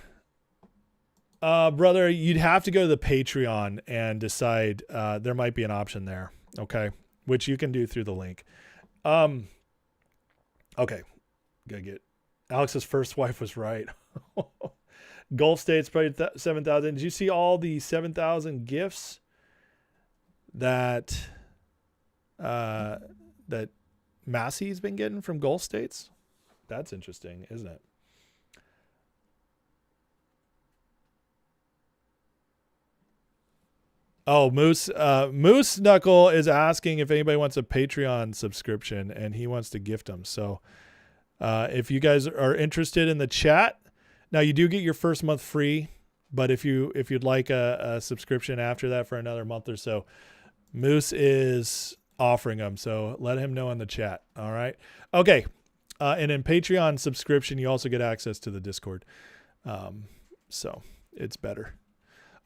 Brother, you'd have to go to the Patreon and decide. There might be an option there. Okay, which you can do through the link. Okay, gotta get Alex's first wife was right. Gulf States probably 7,000. Did you see all the 7,000 gifts that that Massey's been getting from Gulf States? That's interesting, isn't it? Oh, Moose Knuckle is asking if anybody wants a Patreon subscription, and he wants to gift them. So if you guys are interested in the chat, now you do get your first month free, but if you'd like a subscription after that for another month or so, Moose is offering them. So let him know in the chat. All right. Okay. And in Patreon subscription, you also get access to the Discord. So it's better.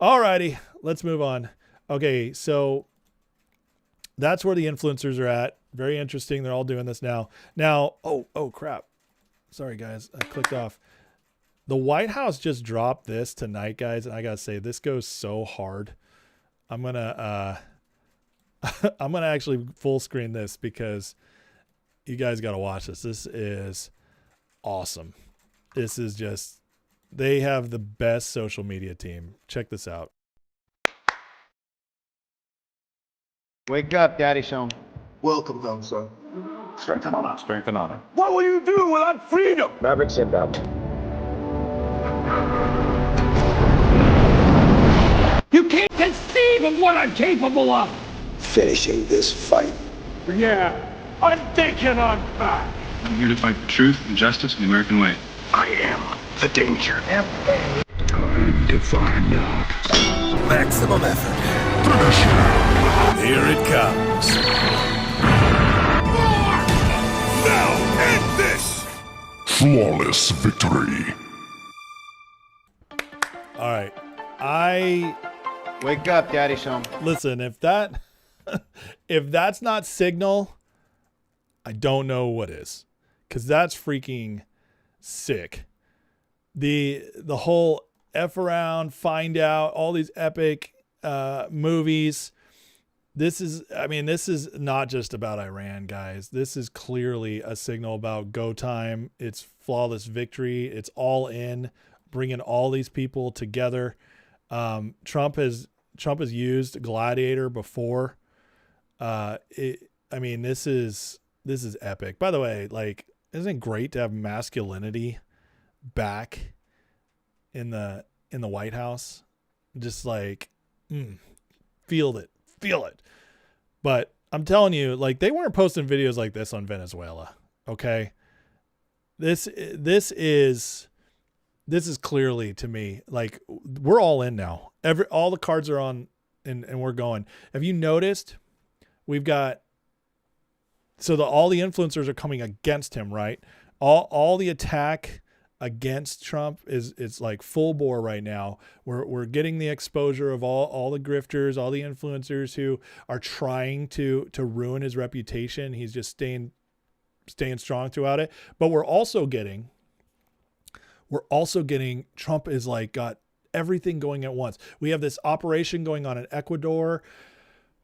All righty. Let's move on. Okay. So that's where the influencers are at. Very interesting. They're all doing this now. Oh crap. Sorry guys. I clicked off. The White House just dropped this tonight, guys. And I got to say, this goes so hard. I'm going to actually full screen this because you guys got to watch this. This is awesome. This is just, they have the best social media team. Check this out. Wake up, Daddy Sean. Welcome, young son. Strengthen honor. Strengthen honor. What will you do without freedom? Mavericks inbound. You can't conceive of what I'm capable of. Finishing this fight. Yeah, I'm thinking I'm back. I'm here to fight for truth and justice in the American way. I am the danger. Time to find out. Maximum effort. Here it comes. Now end this! Flawless victory. All right. Wake up, Daddy Sean. Listen, if that's not signal, I don't know what is, because that's freaking sick. The whole F around, find out, all these epic movies. This is not just about Iran, guys. This is clearly a signal about go time. It's flawless victory. It's all in, bringing all these people together. Trump has used Gladiator before. This is epic. By the way, like, isn't it great to have masculinity back in the White House? Just like, feel it. But I'm telling you, like, they weren't posting videos like this on Venezuela. Okay. This is clearly, to me, like, we're all in now. All the cards are on and we're going. Have you noticed we've got, all the influencers are coming against him, right? All the attack against Trump is like full bore right now. We're getting the exposure of all the grifters, all the influencers who are trying to ruin his reputation. He's just staying strong throughout it. But we're also getting Trump is like got everything going at once. We have this operation going on in Ecuador.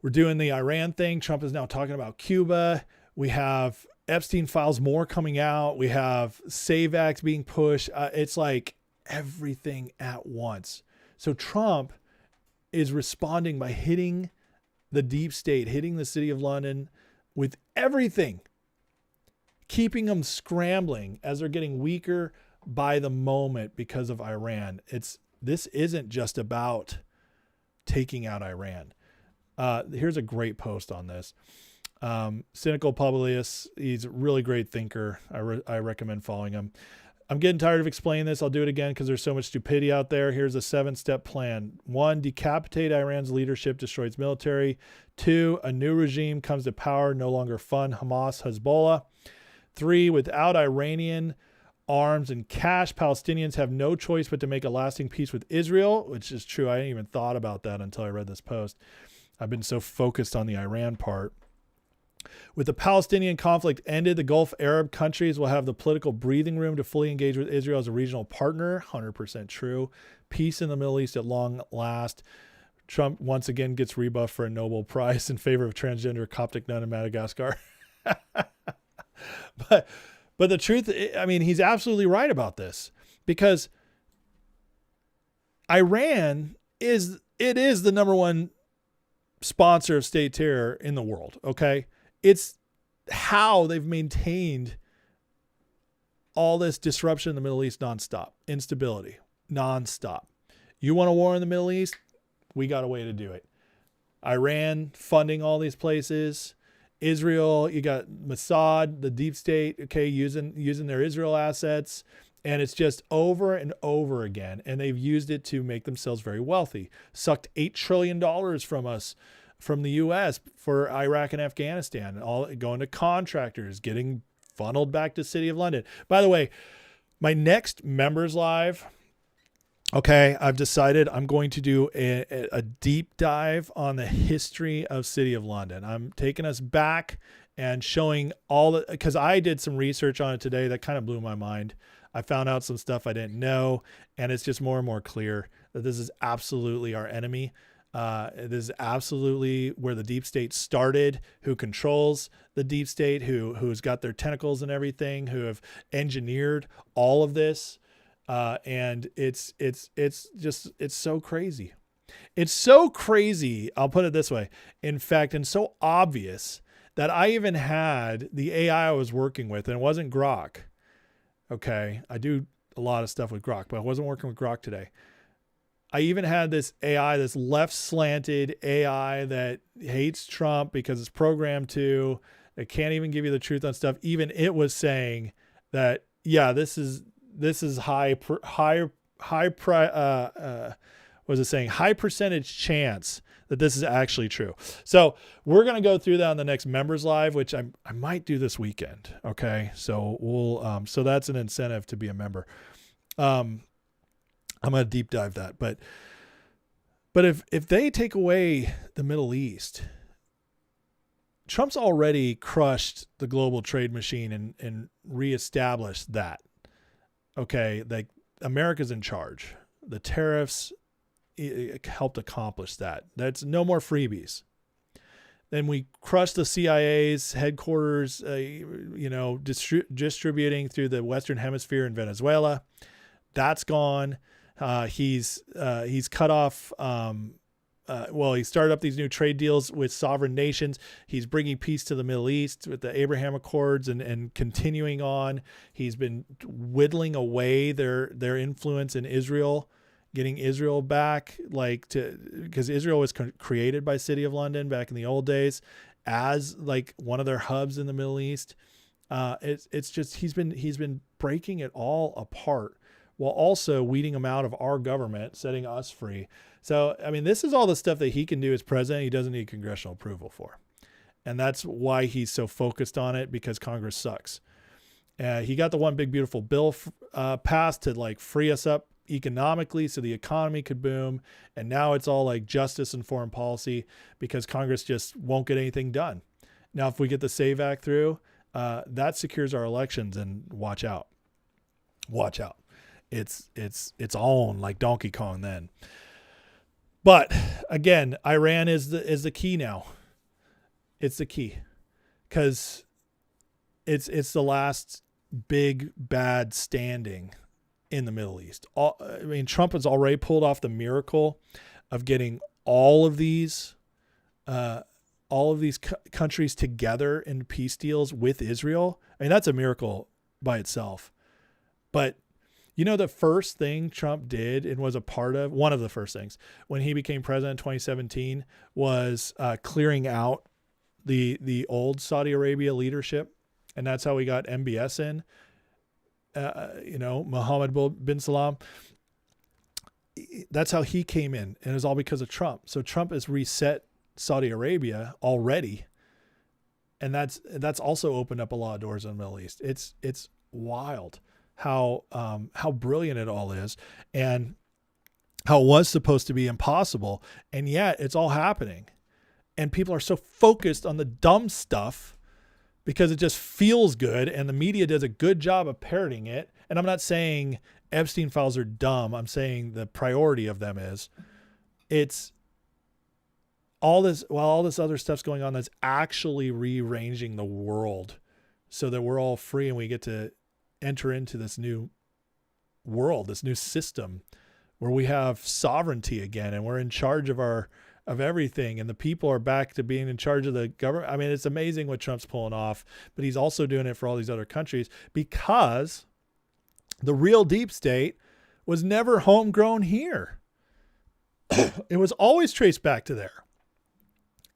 We're doing the Iran thing. Trump is now talking about Cuba. We have Epstein Files more coming out. We have SAVAX being pushed. It's like everything at once. So Trump is responding by hitting the deep state, hitting the city of London with everything, keeping them scrambling as they're getting weaker by the moment because of Iran. This isn't just about taking out Iran. Here's a great post on this. Cynical Publius, he's a really great thinker. I recommend following him. I'm getting tired of explaining this. I'll do it again because there's so much stupidity out there. Here's a 7-step plan. 1, decapitate Iran's leadership, destroy its military. 2, a new regime comes to power, no longer fund Hamas, Hezbollah. 3, without Iranian arms and cash, Palestinians have no choice but to make a lasting peace with Israel, which is true. I didn't even thought about that until I read this post. I've been so focused on the Iran part. With the Palestinian conflict ended, the Gulf Arab countries will have the political breathing room to fully engage with Israel as a regional partner. 100% true. Peace in the Middle East at long last. Trump once again gets rebuffed for a Nobel Prize in favor of transgender Coptic nun in Madagascar. But the truth, I mean, he's absolutely right about this, because Iran is the number one sponsor of state terror in the world. Okay. It's how they've maintained all this disruption in the Middle East nonstop, instability nonstop. You want a war in the Middle East? We got a way to do it. Iran funding all these places. Israel, you got Mossad, the deep state, okay, using their Israel assets. And it's just over and over again. And they've used it to make themselves very wealthy. Sucked $8 trillion from us, from the U.S. for Iraq and Afghanistan, all going to contractors, getting funneled back to City of London. By the way, my next members live, okay, I've decided I'm going to do a deep dive on the history of City of London. I'm taking us back and showing all the, because I did some research on it today that kind of blew my mind. I found out some stuff I didn't know, and it's just more and more clear that this is absolutely our enemy. This is absolutely where the deep state started, who controls the deep state, who's got their tentacles and everything, who have engineered all of this. And it's so crazy. It's so crazy. I'll put it this way. In fact, and so obvious that I even had the AI I was working with, and it wasn't Grok. Okay. I do a lot of stuff with Grok, but I wasn't working with Grok today. I even had this AI, this left slanted AI that hates Trump because it's programmed to, it can't even give you the truth on stuff. Even it was saying that, yeah, this is high percentage chance that this is actually true. So we're going to go through that on the next members live, which I might do this weekend. Okay. So we'll, so that's an incentive to be a member. I'm going to deep dive that, but if they take away the Middle East, Trump's already crushed the global trade machine and reestablished that. Okay. Like America's in charge. The tariffs helped accomplish that. That's no more freebies. Then we crushed the CIA's headquarters, distributing through the Western Hemisphere in Venezuela. That's gone. He's cut off. He started up these new trade deals with sovereign nations. He's bringing peace to the Middle East with the Abraham Accords and continuing on. He's been whittling away their influence in Israel, getting Israel back, because Israel was created by City of London back in the old days as like one of their hubs in the Middle East. It's just he's been breaking it all apart, while also weeding them out of our government, setting us free. So, I mean, this is all the stuff that he can do as president. He doesn't need congressional approval for. And that's why he's so focused on it, because Congress sucks. He got the one big, beautiful bill passed to free us up economically so the economy could boom. And now it's all like justice and foreign policy because Congress just won't get anything done. Now, if we get the SAVE Act through, that secures our elections, and watch out. Watch out. It's on like Donkey Kong then. But again, Iran is the key now. It's the key because it's the last big bad standing in the Middle East. Trump has already pulled off the miracle of getting all of these countries together in peace deals with Israel. I mean, that's a miracle by itself. But the first thing Trump did and was a part of, one of the first things when he became president in 2017 was clearing out the old Saudi Arabia leadership. And that's how we got MBS in. Mohammed bin Salam. That's how he came in, and it was all because of Trump. So Trump has reset Saudi Arabia already, and that's also opened up a lot of doors in the Middle East. It's wild how brilliant it all is, and how it was supposed to be impossible, and yet it's all happening. And people are so focused on the dumb stuff because it just feels good, and the media does a good job of parroting it. And I'm not saying Epstein Files are dumb. I'm saying the priority of them is it's all this, while all this other stuff's going on, that's actually rearranging the world so that we're all free and we get to enter into this new world, this new system where we have sovereignty again, and we're in charge of everything, and the people are back to being in charge of the government. I mean, it's amazing what Trump's pulling off, but he's also doing it for all these other countries because the real deep state was never homegrown here. It was always traced back to there.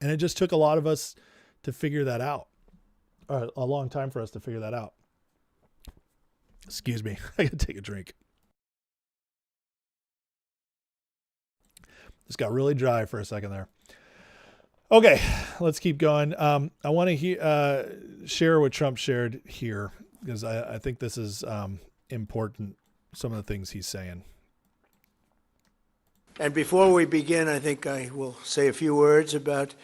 And it just took a lot of us to figure that out. A long time for us to figure that out. Excuse me. I got to take a drink. Just got really dry for a second there. Okay, let's keep going. I want to share what Trump shared here because I think this is important, some of the things he's saying. And before we begin, I think I will say a few words about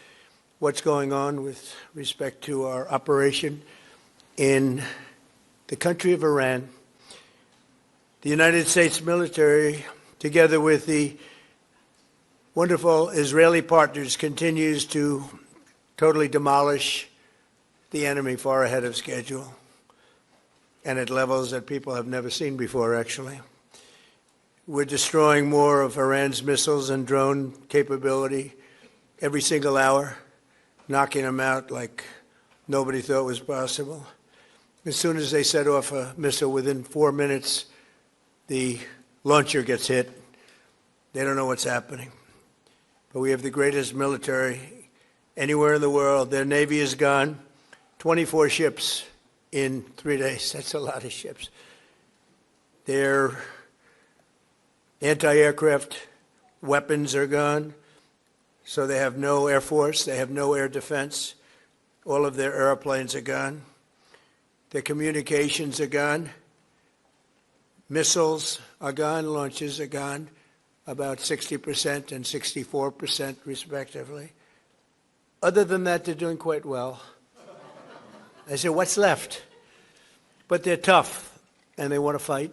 what's going on with respect to our operation in the country of Iran. The United States military, together with the wonderful Israeli partners, continues to totally demolish the enemy far ahead of schedule and at levels that people have never seen before, actually. We're destroying more of Iran's missiles and drone capability every single hour, knocking them out like nobody thought was possible. As soon as they set off a missile, within 4 minutes, the launcher gets hit. They don't know what's happening. But we have the greatest military anywhere in the world. Their Navy is gone. 24 ships in 3 days. That's a lot of ships. Their anti-aircraft weapons are gone. So they have no air force. They have no air defense. All of their airplanes are gone. Their communications are gone. Missiles are gone. Launches are gone. About 60% and 64% respectively. Other than that, they're doing quite well. I said, what's left? But they're tough, and they want to fight.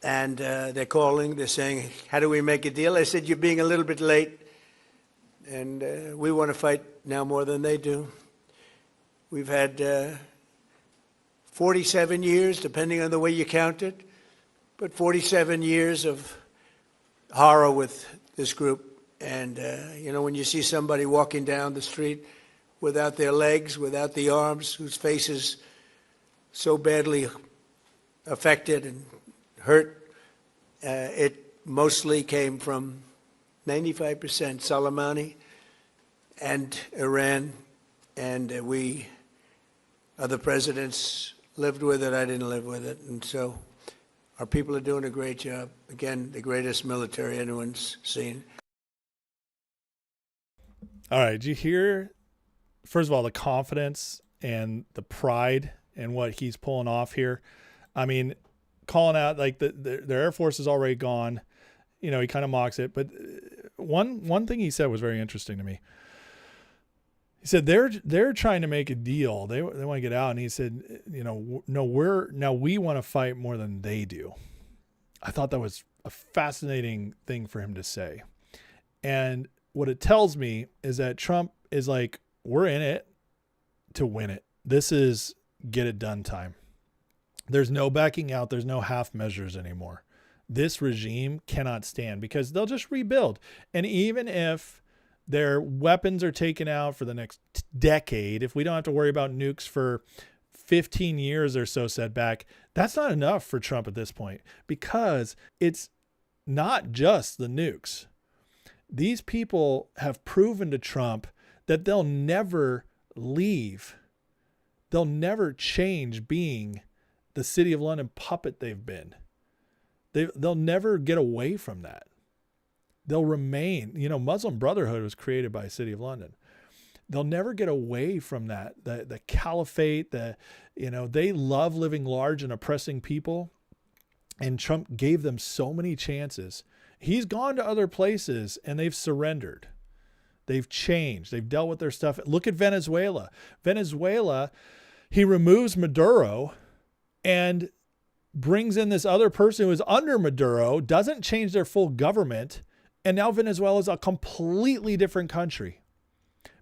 And they're calling, they're saying, how do we make a deal? I said, you're being a little bit late, and we want to fight now more than they do. We've had 47 years, depending on the way you count it, but 47 years of horror with this group. And, when you see somebody walking down the street without their legs, without the arms, whose face is so badly affected and hurt, it mostly came from 95% Soleimani and Iran, and we, other presidents, lived with it. I didn't live with it. And so our people are doing a great job. Again, the greatest military anyone's seen. All right. Did you hear, first of all, the confidence and the pride in what he's pulling off here? I mean, calling out like their Air Force is already gone. He kind of mocks it. But one thing he said was very interesting to me. He said they're trying to make a deal. They want to get out, and he said, no, we want to fight more than they do. I thought that was a fascinating thing for him to say. And what it tells me is that Trump is like, we're in it to win it. This is get it done time. There's no backing out. There's no half measures anymore. This regime cannot stand because they'll just rebuild. And even if their weapons are taken out for the next decade, if we don't have to worry about nukes for 15 years or so set back, that's not enough for Trump at this point, because it's not just the nukes. These people have proven to Trump that they'll never leave. They'll never change being the City of London puppet they've been. They'll never get away from that. They'll remain, Muslim Brotherhood was created by City of London. They'll never get away from that. The caliphate, they love living large and oppressing people. And Trump gave them so many chances. He's gone to other places and they've surrendered. They've changed. They've dealt with their stuff. Look at Venezuela. Venezuela, he removes Maduro and brings in this other person who is under Maduro, doesn't change their full government. And now Venezuela is a completely different country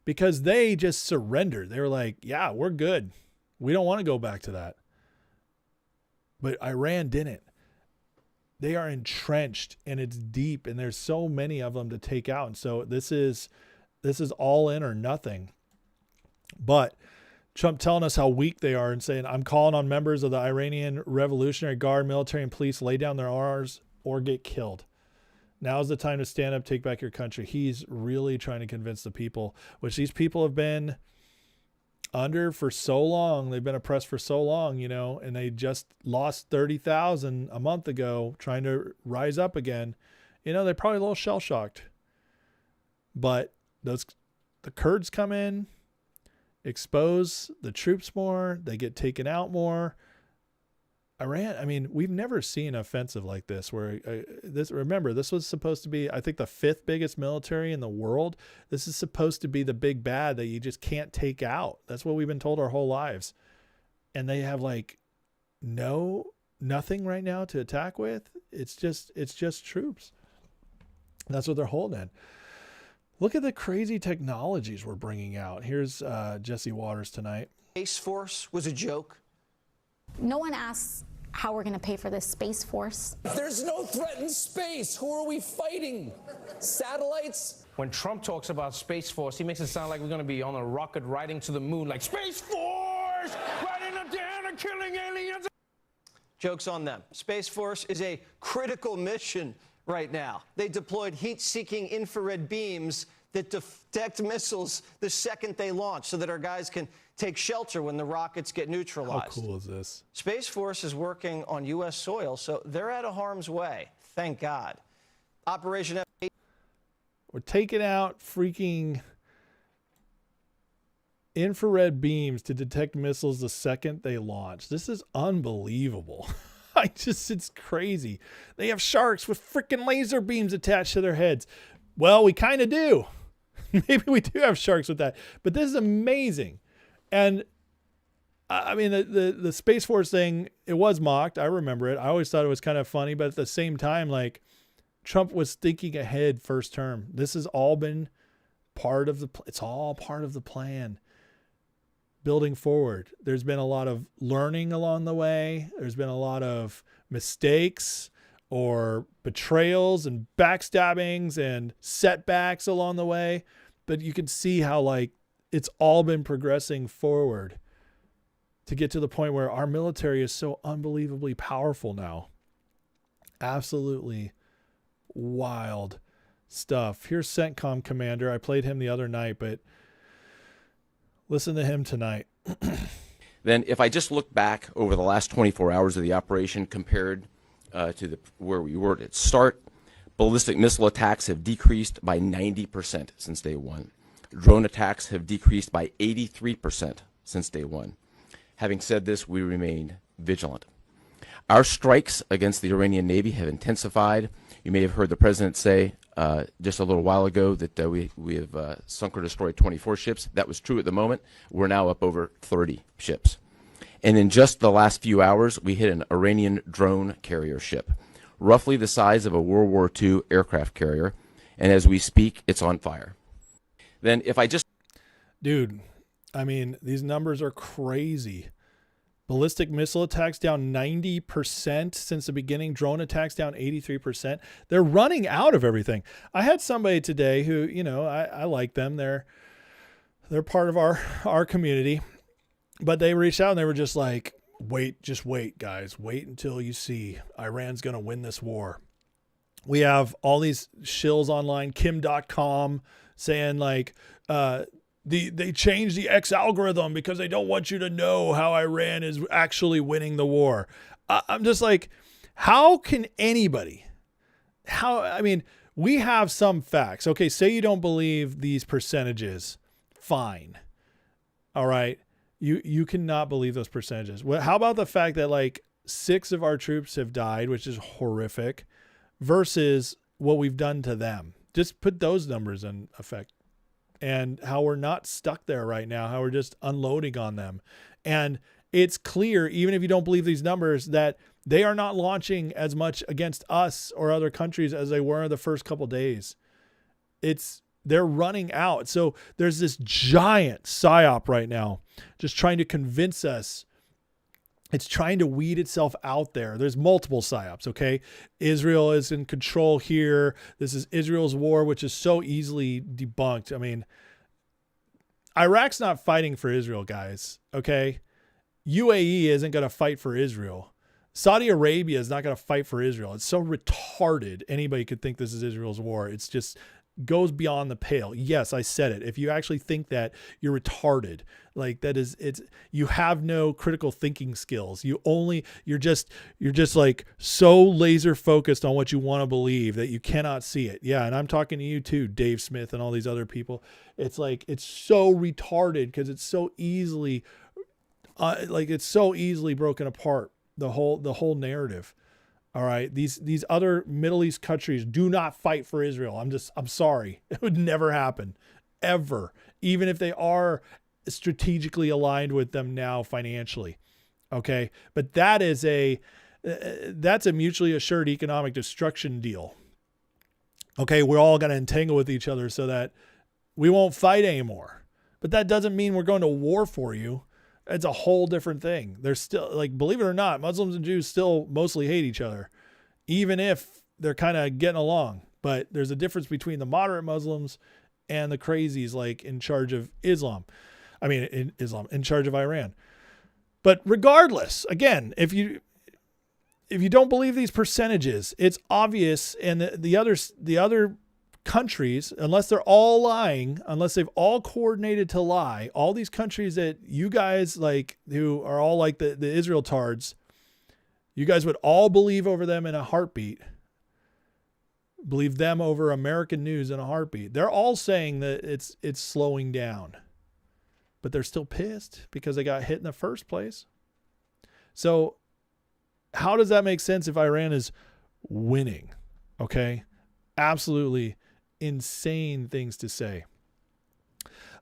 because they just surrendered. They were like, yeah, we're good. We don't want to go back to that. But Iran didn't. They are entrenched and it's deep and there's so many of them to take out. And so this is all in or nothing. But Trump telling us how weak they are and saying, I'm calling on members of the Iranian Revolutionary Guard, military and police, lay down their arms or get killed. Now's the time to stand up, take back your country. He's really trying to convince the people, which these people have been under for so long. They've been oppressed for so long, and they just lost 30,000 a month ago trying to rise up again. They're probably a little shell shocked, but the Kurds come in, expose the troops more. They get taken out more. Iran, we've never seen an offensive like this where this was supposed to be, I think, the 5th biggest military in the world. This is supposed to be the big bad that you just can't take out. That's what we've been told our whole lives. And they have nothing right now to attack with. It's just troops. That's what they're holding in. Look at the crazy technologies we're bringing out. Here's Jesse Waters tonight. Space Force was a joke. No one asks how we're going to pay for this Space Force. There's no threat in space. Who are we fighting? Satellites? When Trump talks about Space Force, he makes it sound like we're going to be on a rocket riding to the moon, like Space Force, riding up down and killing aliens. Joke's on them. Space Force is a critical mission right now. They deployed heat-seeking infrared beams that detect missiles the second they launch so that our guys can take shelter when the rockets get neutralized. How cool is this? Space Force is working on U.S. soil, so they're out of harm's way. Thank God. Operation F8. We're taking out freaking infrared beams to detect missiles the second they launch. This is unbelievable. It's crazy. They have sharks with freaking laser beams attached to their heads. Well, we kind of do. Maybe we do have sharks with that, but this is amazing. And the Space Force thing, it was mocked. I remember it. I always thought it was kind of funny, but at the same time, Trump was thinking ahead first term. This has all been it's all part of the plan. Building forward. There's been a lot of learning along the way. There's been a lot of mistakes or betrayals and backstabbings and setbacks along the way. But you can see how it's all been progressing forward to get to the point where our military is so unbelievably powerful now. Absolutely wild stuff. Here's CENTCOM Commander. I played him the other night, but listen to him tonight. Then if I just look back over the last 24 hours of the operation compared to where we were at start, ballistic missile attacks have decreased by 90% since day one. Drone attacks have decreased by 83% since day one. Having said this, we remain vigilant. Our strikes against the Iranian Navy have intensified. You may have heard the president say just a little while ago that we have sunk or destroyed 24 ships. That was true at the moment. We're now up over 30 ships. And in just the last few hours, we hit an Iranian drone carrier ship, roughly the size of a World War II aircraft carrier. And as we speak, it's on fire. Then if I just... Dude, these numbers are crazy. Ballistic missile attacks down 90% since the beginning. Drone attacks down 83%. They're running out of everything. I had somebody today who, I like them. They're part of our community. But they reached out and they were just like, just wait, guys. Wait until you see Iran's going to win this war. We have all these shills online, Kim.com, saying they changed the X algorithm because they don't want you to know how Iran is actually winning the war. I'm just like, how can anybody, we have some facts. Okay, say you don't believe these percentages. Fine. All right. You cannot believe those percentages. Well, how about the fact that like 6 of our troops have died, which is horrific, versus what we've done to them? Just put those numbers in effect, and how we're not stuck there right now, how we're just unloading on them. And it's clear, even if you don't believe these numbers, that they are not launching as much against us or other countries as they were in the first couple days. They're running out. So there's this giant psyop right now, just trying to convince us. It's trying to weed itself out there. There's multiple psyops, okay? Israel is in control here. This is Israel's war, which is so easily debunked. I mean, Iraq's not fighting for Israel, guys, okay? UAE isn't going to fight for Israel. Saudi Arabia is not going to fight for Israel. It's so retarded. Anybody could think this is Israel's war. It's just goes beyond the pale. Yes, I said it. If you actually think that, you're retarded. Like you have no critical thinking skills. You're just like so laser focused on what you want to believe that you cannot see it. Yeah. And I'm talking to you too, Dave Smith and all these other people. It's like, it's so retarded because it's so easily, broken apart. The whole narrative. All right. These other Middle East countries do not fight for Israel. I'm sorry. It would never happen ever. Even if they are strategically aligned with them now financially. Okay. But that's a mutually assured economic destruction deal. Okay. We're all going to entangle with each other so that we won't fight anymore, but that doesn't mean we're going to war for you. It's a whole different thing. There's still, like, believe it or not, Muslims and Jews still mostly hate each other, even if they're kind of getting along. But there's a difference between the moderate Muslims and the crazies, like in charge of in charge of Iran. But regardless, again, if you don't believe these percentages, it's obvious. And the other countries, unless they're all lying, unless they've all coordinated to lie, all these countries that you guys like, who are all like the Israel tards, you guys would all believe over them in a heartbeat, believe them over American news in a heartbeat. They're all saying that it's slowing down, but they're still pissed because they got hit in the first place. So how does that make sense if Iran is winning? Okay. Absolutely insane things to say.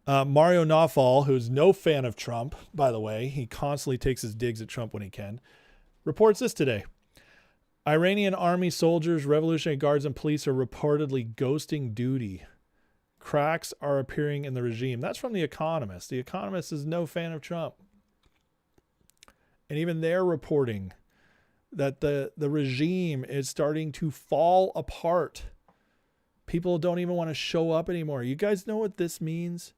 Mario Nawfal, who's no fan of Trump, by the way, he constantly takes his digs at Trump when he can, reports this today. Iranian army soldiers, Revolutionary Guards, and police are reportedly ghosting duty. Cracks are appearing in the regime. That's from The Economist. The Economist is no fan of Trump. And even they're reporting that the regime is starting to fall apart. People don't even want to show up anymore. You guys know what this means?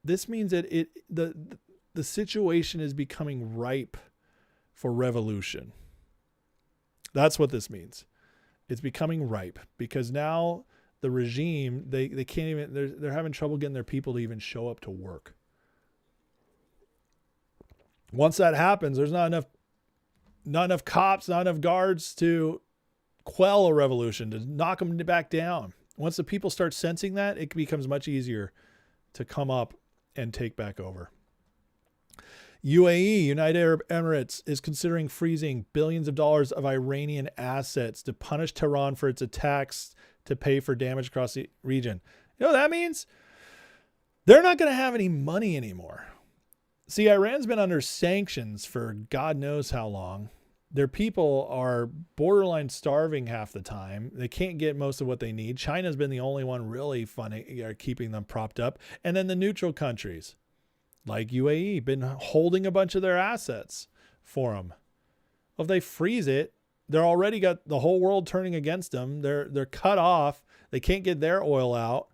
This means that the situation is becoming ripe for revolution. That's what this means. It's becoming ripe because now the regime, they can't even, they're having trouble getting their people to even show up to work. Once that happens, there's not enough cops, not enough guards to quell a revolution, to knock them back down. Once the people start sensing that, it becomes much easier to come up and take back over. UAE, United Arab Emirates, is considering freezing billions of dollars of Iranian assets to punish Tehran for its attacks to pay for damage across the region. You know what that means? They're not going to have any money anymore. See, Iran's been under sanctions for God knows how long. Their people are borderline starving half the time. They can't get most of what they need. China's been the only one really keeping them propped up. And then the neutral countries like UAE been holding a bunch of their assets for them. Well, if they freeze it, they're already got the whole world turning against them. They're cut off. They can't get their oil out.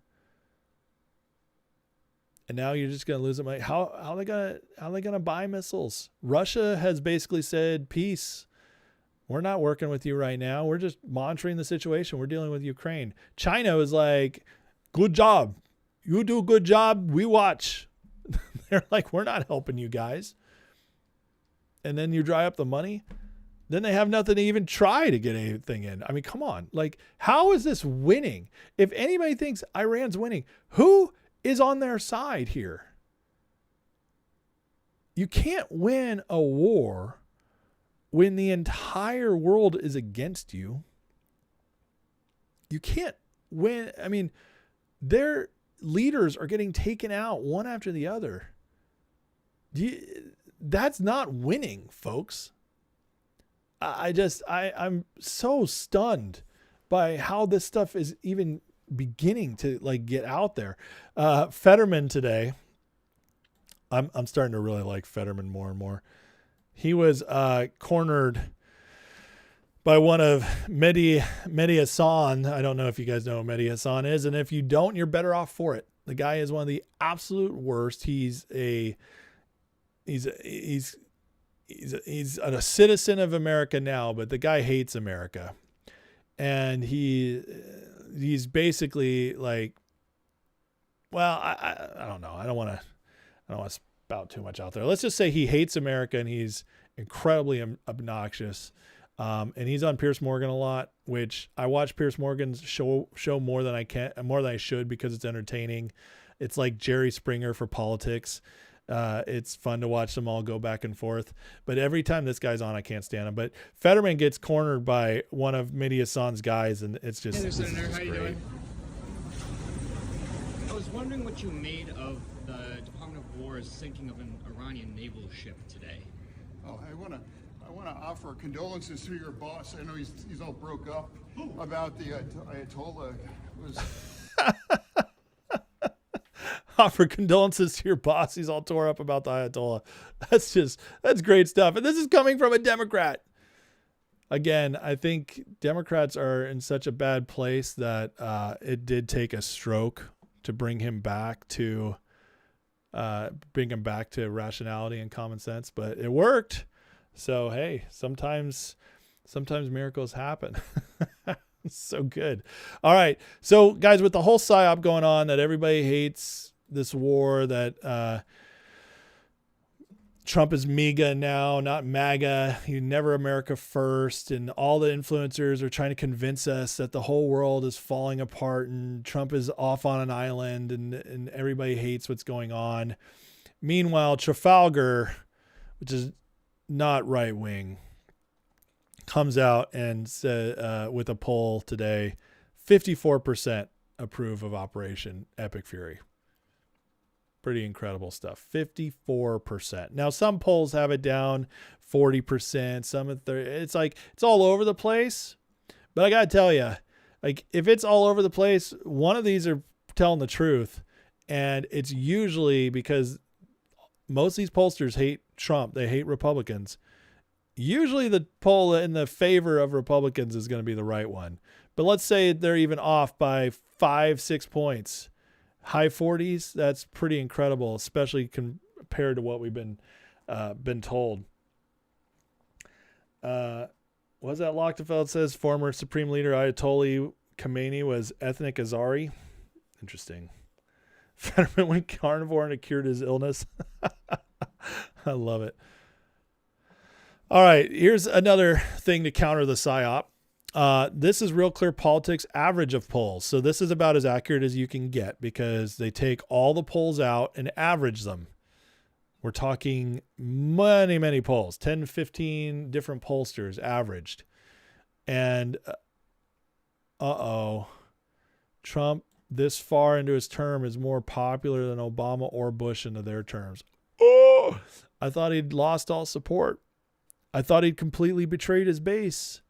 And now you're just going to lose them. How are they going to buy missiles? Russia has basically said, peace. We're not working with you right now. We're just monitoring the situation. We're dealing with Ukraine. China is like, good job. you do a good job, we watch. They're like, we're not helping you guys. And then you dry up the money. Then they have nothing to even try to get anything in. I mean, come on. Like, how is this winning? If anybody thinks Iran's winning, who is on their side here? You can't win a war when the entire world is against you. You can't win. I mean, their leaders are getting taken out one after the other. That's not winning, folks. I'm so stunned by how this stuff is even beginning to like get out there. Fetterman today, I'm starting to really like Fetterman more and more. He was cornered by one of Mehdi Hassan. I don't know if you guys know who Mehdi Hassan is, and if you don't, you're better off for it. The guy is one of the absolute worst. He's a citizen of America now, but the guy hates America, and he's basically like, well, I don't know. I don't want to spout too much out there. Let's just say he hates America, and he's incredibly obnoxious. And he's on Piers Morgan a lot, which I watch Piers Morgan's show more than I should, because it's entertaining. It's like Jerry Springer for politics. It's fun to watch them all go back and forth. But every time this guy's on, I can't stand him. But Fetterman gets cornered by one of Mehdi Hassan's guys, and it's just, hey there, Senator. How you great. doing? I was wondering what you made of the Department of War's sinking of an Iranian naval ship today. Oh, I want to offer condolences to your boss. I know he's all broke up about the Ayatollah. Offer condolences to your boss. He's all tore up about the Ayatollah. That's great stuff. And this is coming from a Democrat. Again, I think Democrats are in such a bad place that it did take a stroke to bring him back to rationality and common sense, but it worked. So, hey, sometimes miracles happen. So good. All right. So, guys, with the whole psyop going on that everybody hates this war, that Trump is MAGA now, not MAGA. You never America first. And all the influencers are trying to convince us that the whole world is falling apart and Trump is off on an island, and everybody hates what's going on. Meanwhile, Trafalgar, which is not right wing, comes out and said, with a poll today, 54% approve of Operation Epic Fury. Pretty incredible stuff. 54%. Now, some polls have it down 40%, some at 30%. It's like, it's all over the place. But I got to tell you, like, if it's all over the place, one of these are telling the truth. And it's usually because most of these pollsters hate Trump. They hate Republicans. Usually the poll in the favor of Republicans is going to be the right one. But let's say they're even off by 5-6 points. High 40s, that's pretty incredible, especially compared to what we've been told. Was that Lochtefeld says former Supreme Leader Ayatollah Khomeini was ethnic Azari? Interesting. Fetterman went carnivore and it cured his illness. I love it. All right, here's another thing to counter the psyop. This is Real Clear Politics average of polls. So this is about as accurate as you can get because they take all the polls out and average them. We're talking many, many polls, 10, 15 different pollsters averaged. And Trump this far into his term is more popular than Obama or Bush into their terms. Oh, I thought he'd lost all support. I thought he'd completely betrayed his base.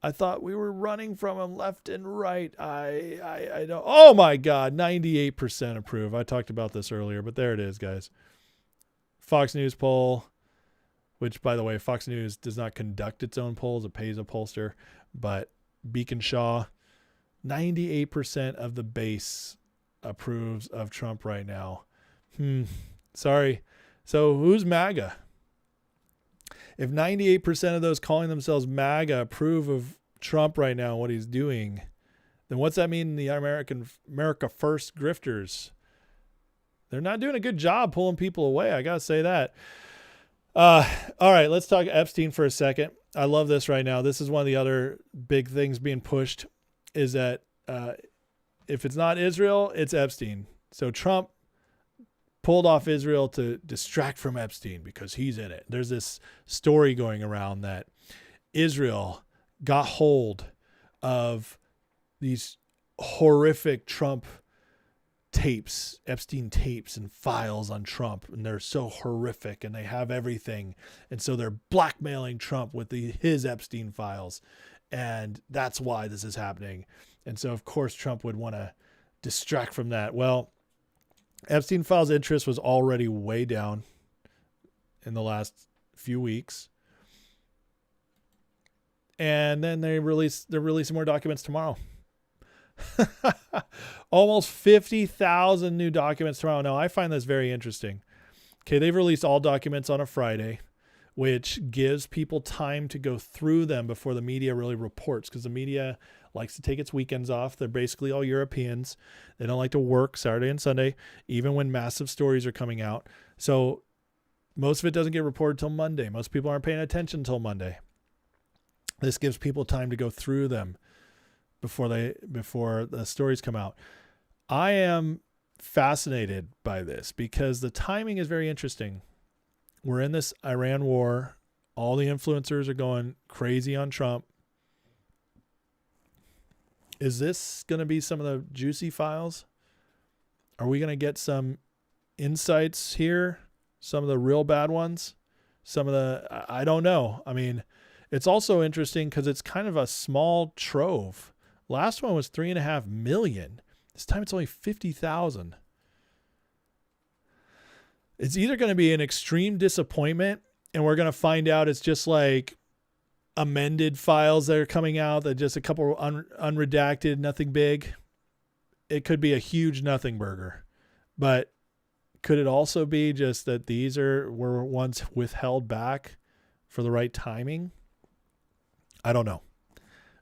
I thought we were running from him left and right. I don't. Oh my God, 98% approve. I talked about this earlier, but there it is, guys. Fox News poll, which, by the way, Fox News does not conduct its own polls. It pays a pollster. But Beacon Shaw, 98% of the base approves of Trump right now. Sorry. So who's MAGA? If 98% of those calling themselves MAGA approve of Trump right now and what he's doing, then what's that mean in the America First grifters? they're not doing a good job pulling people away. I got to say that. All right, let's talk Epstein for a second. I love this right now. This is one of the other big things being pushed is that if it's not Israel, it's Epstein. So Trump pulled off Israel to distract from Epstein because he's in it. There's this story going around that Israel got hold of these horrific Trump tapes, Epstein tapes and files on Trump, and they're so horrific and they have everything. And so they're blackmailing Trump with his Epstein files. And that's why this is happening. And so, of course, Trump would want to distract from that. Well, Epstein Files interest was already way down in the last few weeks. And then they're releasing more documents tomorrow. Almost 50,000 new documents tomorrow. Now, I find this very interesting. Okay, they've released all documents on a Friday, which gives people time to go through them before the media really reports, because the media likes to take its weekends off. They're basically all Europeans. They don't like to work Saturday and Sunday, even when massive stories are coming out. So most of it doesn't get reported till Monday. Most people aren't paying attention until Monday. This gives people time to go through them before the stories come out. I am fascinated by this because the timing is very interesting. We're in this Iran war. All the influencers are going crazy on Trump. Is this going to be some of the juicy files? Are we going to get some insights here? Some of the real bad ones? I don't know. I mean, it's also interesting because it's kind of a small trove. Last one was 3.5 million. This time it's only 50,000. It's either going to be an extreme disappointment and we're going to find out it's just like amended files that are coming out, that just a couple unredacted, nothing big. It could be a huge nothing burger. But could it also be just that these were once withheld back for the right timing? I don't know.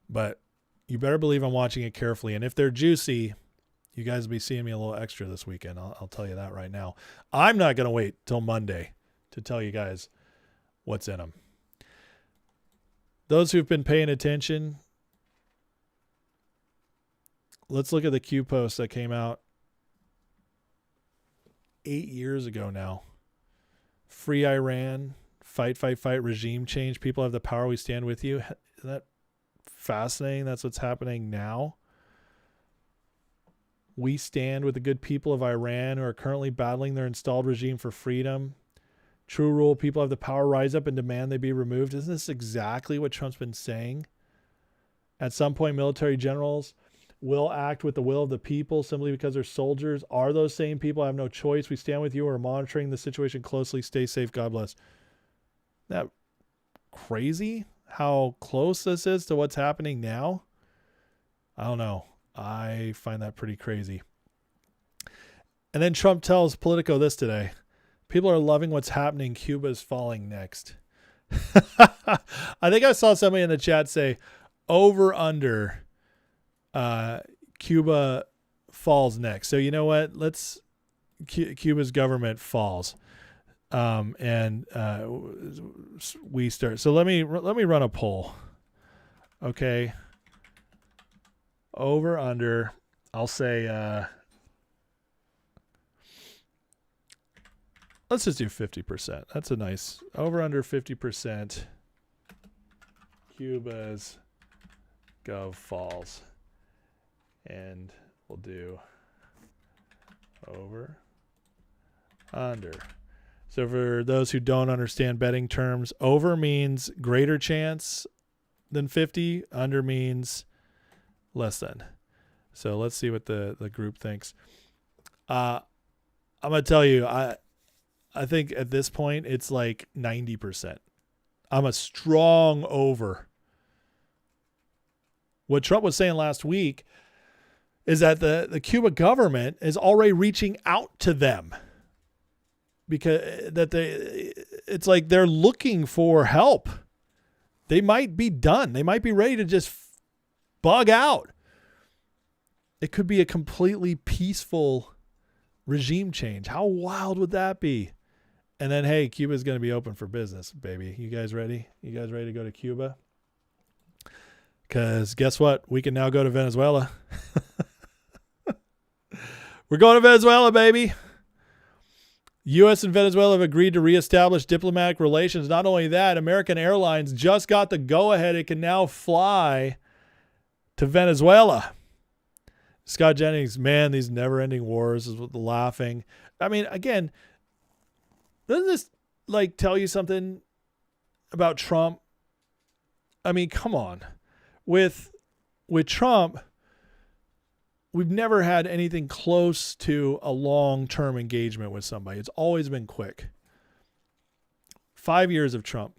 But you better believe I'm watching it carefully. And if they're juicy, you guys will be seeing me a little extra this weekend. I'll tell you that right now. I'm not going to wait till Monday to tell you guys what's in them. Those who've been paying attention, let's look at the Q post that came out 8 years ago now. Free Iran, fight, regime change. People have the power, we stand with you. Isn't that fascinating? That's what's happening now. We stand with the good people of Iran who are currently battling their installed regime for freedom. True rule, people have the power, rise up and demand they be removed. Isn't this exactly what Trump's been saying? At some point, military generals will act with the will of the people simply because they're soldiers. Are those same people? I have no choice. We stand with you. We're monitoring the situation closely. Stay safe. God bless. Isn't that crazy how close this is to what's happening now? I don't know. I find that pretty crazy. And then Trump tells Politico this today. People are loving what's happening. Cuba is falling next. I think I saw somebody in the chat say over under Cuba falls next. So you know what? Cuba's government falls. We start. So let me run a poll. Okay. Over under, I'll say let's just do 50%. That's a nice over under 50%. Cuba's gov falls. And we'll do over under. So for those who don't understand betting terms, over means greater chance than 50, under means less than. So let's see what the group thinks. I'm going to tell you, I think at this point it's like 90%. I'm a strong over. What Trump was saying last week is that the Cuba government is already reaching out to them because it's like they're looking for help. They might be done. They might be ready to just bug out. It could be a completely peaceful regime change. How wild would that be? And then, hey, Cuba's going to be open for business, baby. You guys ready? You guys ready to go to Cuba? Because guess what? We can now go to Venezuela. We're going to Venezuela, baby. U.S. and Venezuela have agreed to reestablish diplomatic relations. Not only that, American Airlines just got the go-ahead. It can now fly to Venezuela. Scott Jennings, man, these never-ending wars is with the laughing. I mean, again, doesn't this like tell you something about Trump? I mean, come on. With Trump, we've never had anything close to a long-term engagement with somebody. It's always been quick. 5 years of Trump.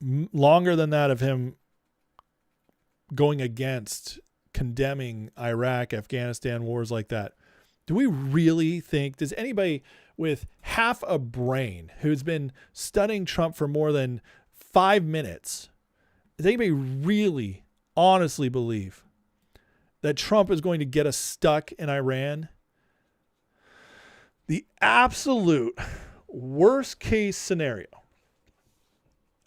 Longer than that of him going against, condemning Iraq, Afghanistan, wars like that. Do we really think, does anybody with half a brain who's been studying Trump for more than 5 minutes, does anybody really honestly believe that Trump is going to get us stuck in Iran? The absolute worst case scenario.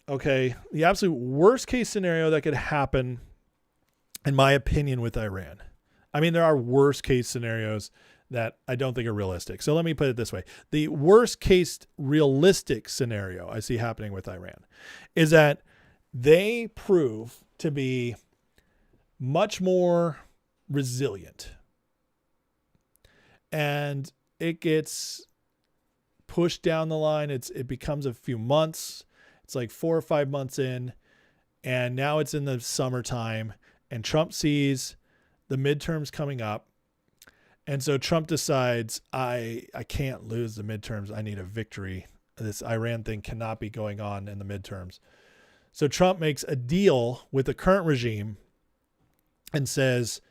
Okay. The absolute worst case scenario that could happen, in my opinion, with Iran. I mean, there are worst case scenarios that I don't think are realistic. So let me put it this way. The worst case realistic scenario I see happening with Iran is that they prove to be much more resilient, and it gets pushed down the line. It becomes a few months. It's like 4 or 5 months in, and now it's in the summertime, and Trump sees the midterms coming up. And so Trump decides, I can't lose the midterms. I need a victory. This Iran thing cannot be going on in the midterms. So Trump makes a deal with the current regime and says,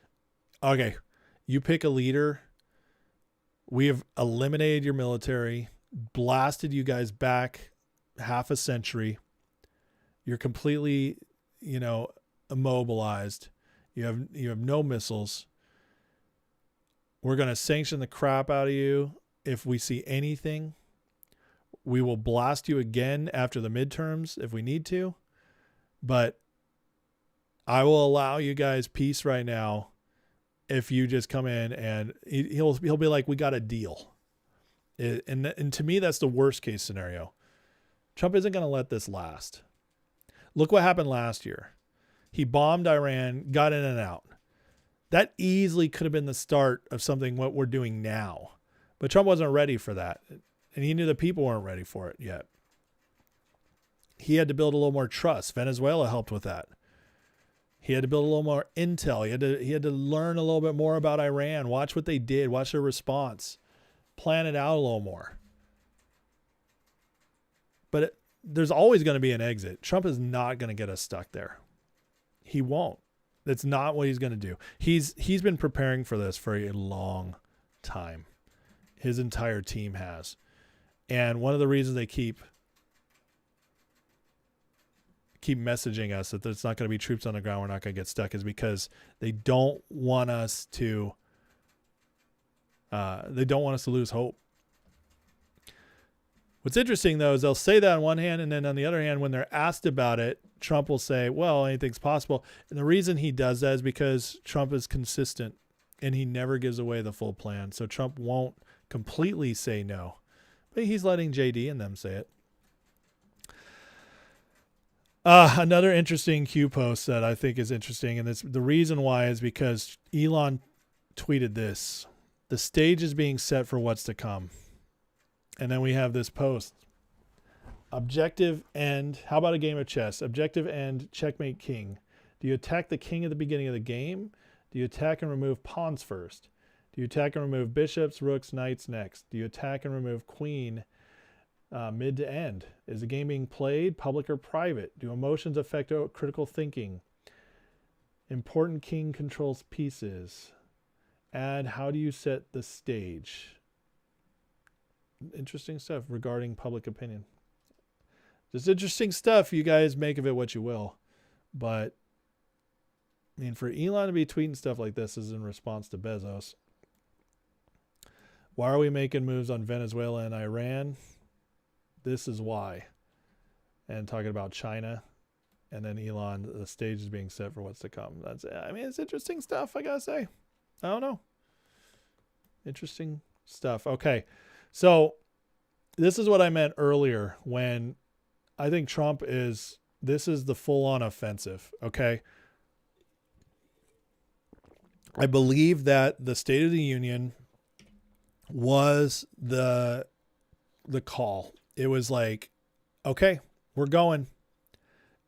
okay, you pick a leader. We have eliminated your military, blasted you guys back half a century. You're completely, immobilized. You have no missiles. We're going to sanction the crap out of you. If we see anything, we will blast you again after the midterms if we need to. But I will allow you guys peace right now if you just come in, and he'll be like, we got a deal. And to me, that's the worst case scenario. Trump isn't going to let this last. Look what happened last year. He bombed Iran, got in and out. That easily could have been the start of something what we're doing now. But Trump wasn't ready for that. And he knew the people weren't ready for it yet. He had to build a little more trust. Venezuela helped with that. He had to build a little more intel. He had to learn a little bit more about Iran. Watch what they did. Watch their response. Plan it out a little more. But there's always going to be an exit. Trump is not going to get us stuck there. He won't. That's not what he's going to do. He's been preparing for this for a long time. His entire team has. And one of the reasons they keep messaging us that there's not going to be troops on the ground, we're not going to get stuck, is because they don't want us to lose hope. What's interesting, though, is they'll say that on one hand, and then on the other hand, when they're asked about it, Trump will say, well, anything's possible. And the reason he does that is because Trump is consistent and he never gives away the full plan. So Trump won't completely say no, but he's letting JD and them say it. Another interesting Q post that I think is interesting, and the reason why is because Elon tweeted this: the stage is being set for what's to come. And then we have this post. Objective end. How about a game of chess? Objective end, checkmate king. Do you attack the king at the beginning of the game? Do you attack and remove pawns first? Do you attack and remove bishops, rooks, knights next? Do you attack and remove queen mid to end? Is the game being played, public or private? Do emotions affect critical thinking? Important king controls pieces. And how do you set the stage? Interesting stuff regarding public opinion. Just interesting stuff. You guys make of it what you will. But, I mean, for Elon to be tweeting stuff like this is in response to Bezos. Why are we making moves on Venezuela and Iran? This is why. And talking about China. And then Elon, the stage is being set for what's to come. It's interesting stuff, I gotta say. I don't know. Interesting stuff. Okay. So this is what I meant earlier when I think this is the full-on offensive. Okay. I believe that the State of the Union was the call. It was like, okay, we're going.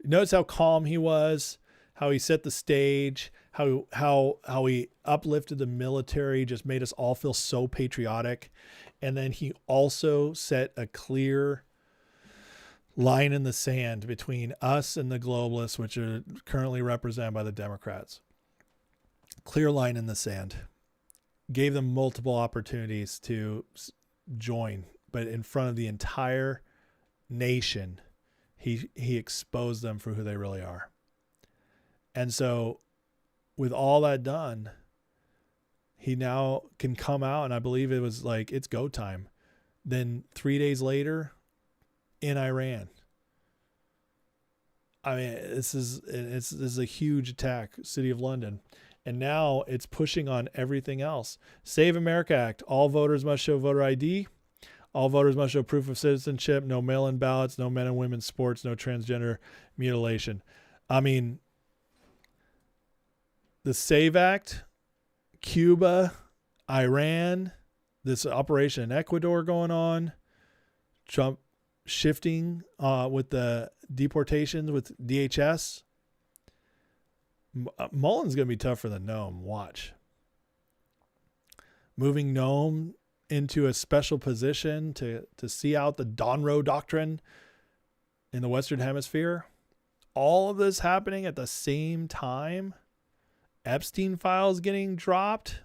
Notice how calm he was, how he set the stage, how he uplifted the military, just made us all feel so patriotic. And then he also set a clear line in the sand between us and the globalists, which are currently represented by the Democrats. Clear line in the sand. Gave them multiple opportunities to join, but in front of the entire nation, he exposed them for who they really are. And so with all that done, he now can come out, and I believe it was like, it's go time. Then 3 days later in Iran. I mean, this is a huge attack, City of London. And now it's pushing on everything else. Save America Act. All voters must show voter ID. All voters must show proof of citizenship. No mail-in ballots. No men and women's sports. No transgender mutilation. I mean, the SAVE Act, Cuba, Iran, this operation in Ecuador going on, Trump shifting with the deportations with DHS. Mullen's going to be tougher than Noem. Watch. Moving Noem into a special position to see out the Donroe Doctrine in the Western Hemisphere. All of this happening at the same time. Epstein Files getting dropped.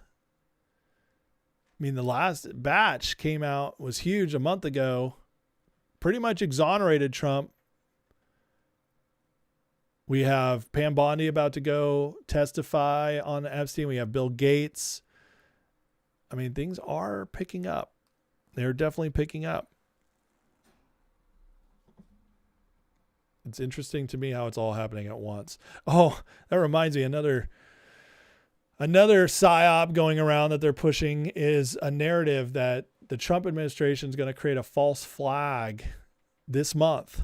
I mean, the last batch came out, was huge a month ago. Pretty much exonerated Trump. We have Pam Bondi about to go testify on Epstein. We have Bill Gates. I mean, things are picking up. They're definitely picking up. It's interesting to me how it's all happening at once. Oh, that reminds me, another psyop going around that they're pushing is a narrative that the Trump administration is going to create a false flag this month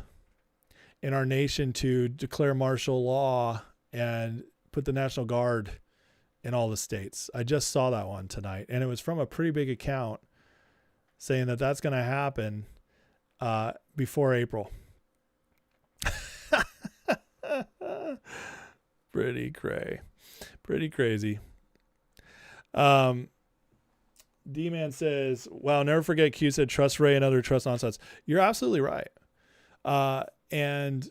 in our nation to declare martial law and put the National Guard in all the states. I just saw that one tonight, and it was from a pretty big account saying that that's going to happen before April. Pretty crazy. D-Man says, wow, never forget Q said trust Ray and other trust nonsense. You're absolutely right. And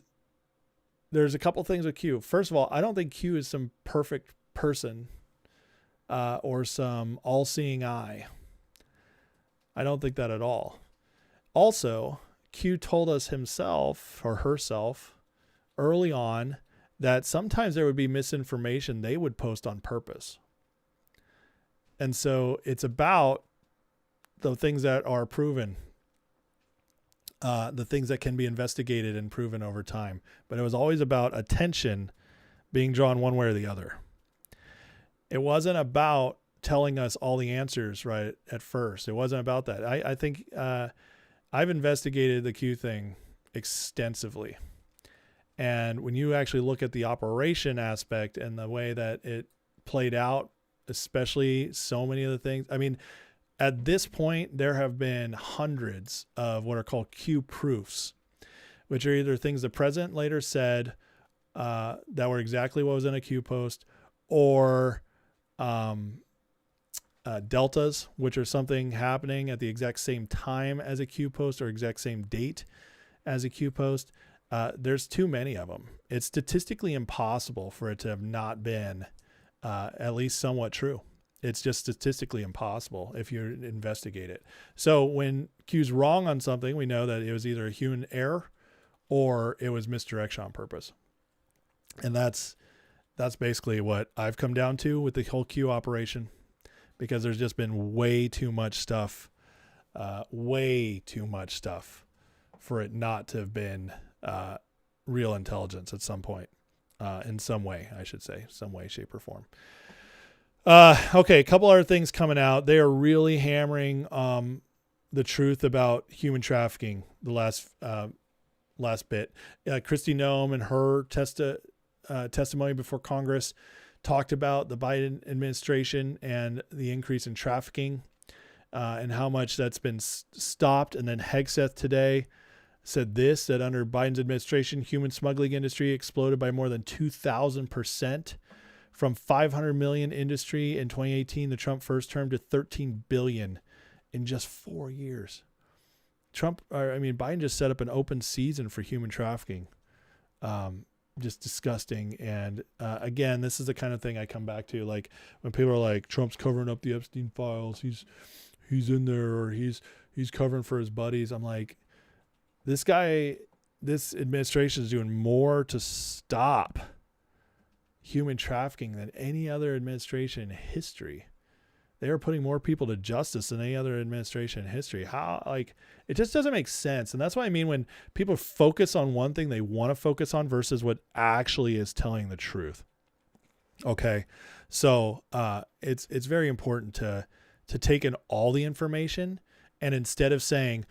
there's a couple things with Q. First of all, I don't think Q is some perfect person or some all-seeing eye. I don't think that at all. Also, Q told us himself or herself early on that sometimes there would be misinformation they would post on purpose. And so it's about the things that are proven, the things that can be investigated and proven over time. But it was always about attention being drawn one way or the other. It wasn't about telling us all the answers right at first. It wasn't about that. I think I've investigated the Q thing extensively. And when you actually look at the operation aspect and the way that it played out, especially so many of the things, I mean, at this point, there have been hundreds of what are called Q proofs, which are either things the president later said that were exactly what was in a Q post, or deltas, which are something happening at the exact same time as a Q post or exact same date as a Q post. There's too many of them. It's statistically impossible for it to have not been at least somewhat true. It's just statistically impossible if you investigate it. So when Q's wrong on something, we know that it was either a human error or it was misdirection on purpose. And that's basically what I've come down to with the whole Q operation. because there's just been way too much stuff for it not to have been real intelligence at some point, in some way, I should say, some way, shape, or form. Okay, a couple other things coming out. They are really hammering the truth about human trafficking. The last bit, Kristi Noem and her testimony before Congress talked about the Biden administration and the increase in trafficking, and how much that's been stopped. And then Hegseth today said that under Biden's administration, human smuggling industry exploded by more than 2,000%, from 500 million industry in 2018, the Trump first term, to 13 billion in just 4 years. Biden just set up an open season for human trafficking. Just disgusting. And again, this is the kind of thing I come back to, like when people are like, Trump's covering up the Epstein files, he's in there, or he's covering for his buddies. I'm like, this administration is doing more to stop human trafficking than any other administration in history. They are putting more people to justice than any other administration in history. How, like, it just doesn't make sense. And that's what I mean when people focus on one thing they want to focus on versus what actually is telling the truth. Okay. So, it's very important to take in all the information, and instead of saying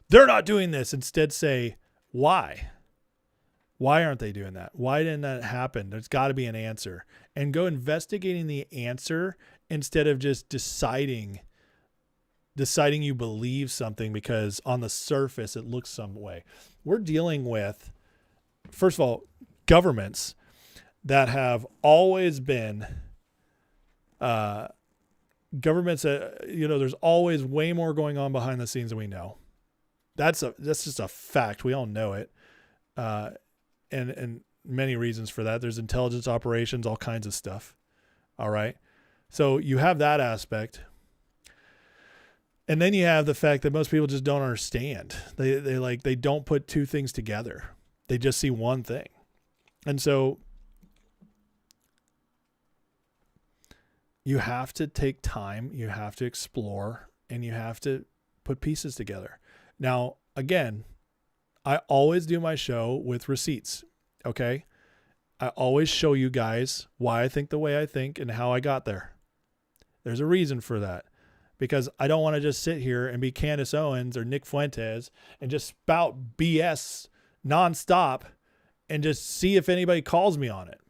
they're not doing this, instead say, why? Why aren't they doing that? Why didn't that happen? There's got to be an answer, and go investigating the answer instead of just deciding you believe something because on the surface it looks some way. We're dealing with, first of all, governments that have always been governments that, there's always way more going on behind the scenes than we know. That's just a fact. We all know it. And many reasons for that. There's intelligence operations, all kinds of stuff. All right. So you have that aspect. And then you have the fact that most people just don't understand. They don't put two things together. They just see one thing. And so you have to take time, you have to explore, and you have to put pieces together. Now, again, I always do my show with receipts. Okay. I always show you guys why I think the way I think and how I got there. There's a reason for that, because I don't want to just sit here and be Candace Owens or Nick Fuentes and just spout BS nonstop and just see if anybody calls me on it.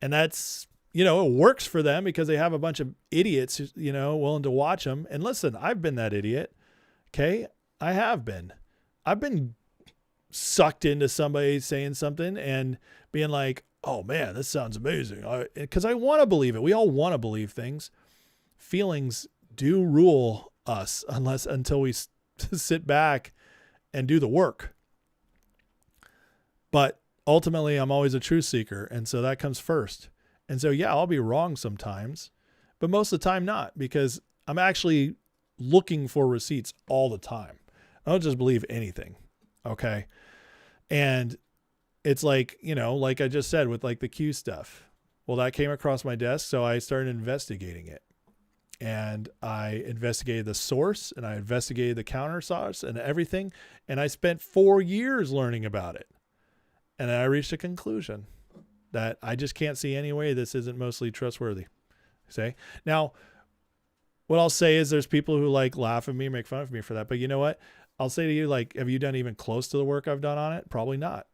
And that's, it works for them because they have a bunch of idiots, willing to watch them. And listen, I've been that idiot. Okay. I have been. I've been sucked into somebody saying something and being like, oh man, this sounds amazing. Because I want to believe it. We all want to believe things. Feelings do rule us until we sit back and do the work. But ultimately, I'm always a truth seeker. And so that comes first. And so, yeah, I'll be wrong sometimes, but most of the time not, because I'm actually looking for receipts all the time. I don't just believe anything. Okay. And it's like, like I just said with like the Q stuff. Well, that came across my desk. So I started investigating it, and I investigated the source, and I investigated the counter source and everything. And I spent 4 years learning about it. And then I reached a conclusion that I just can't see any way this isn't mostly trustworthy. Say now, what I'll say is there's people who like laugh at me, make fun of me for that. But you know what? I'll say to you, like, have you done even close to the work I've done on it? Probably not.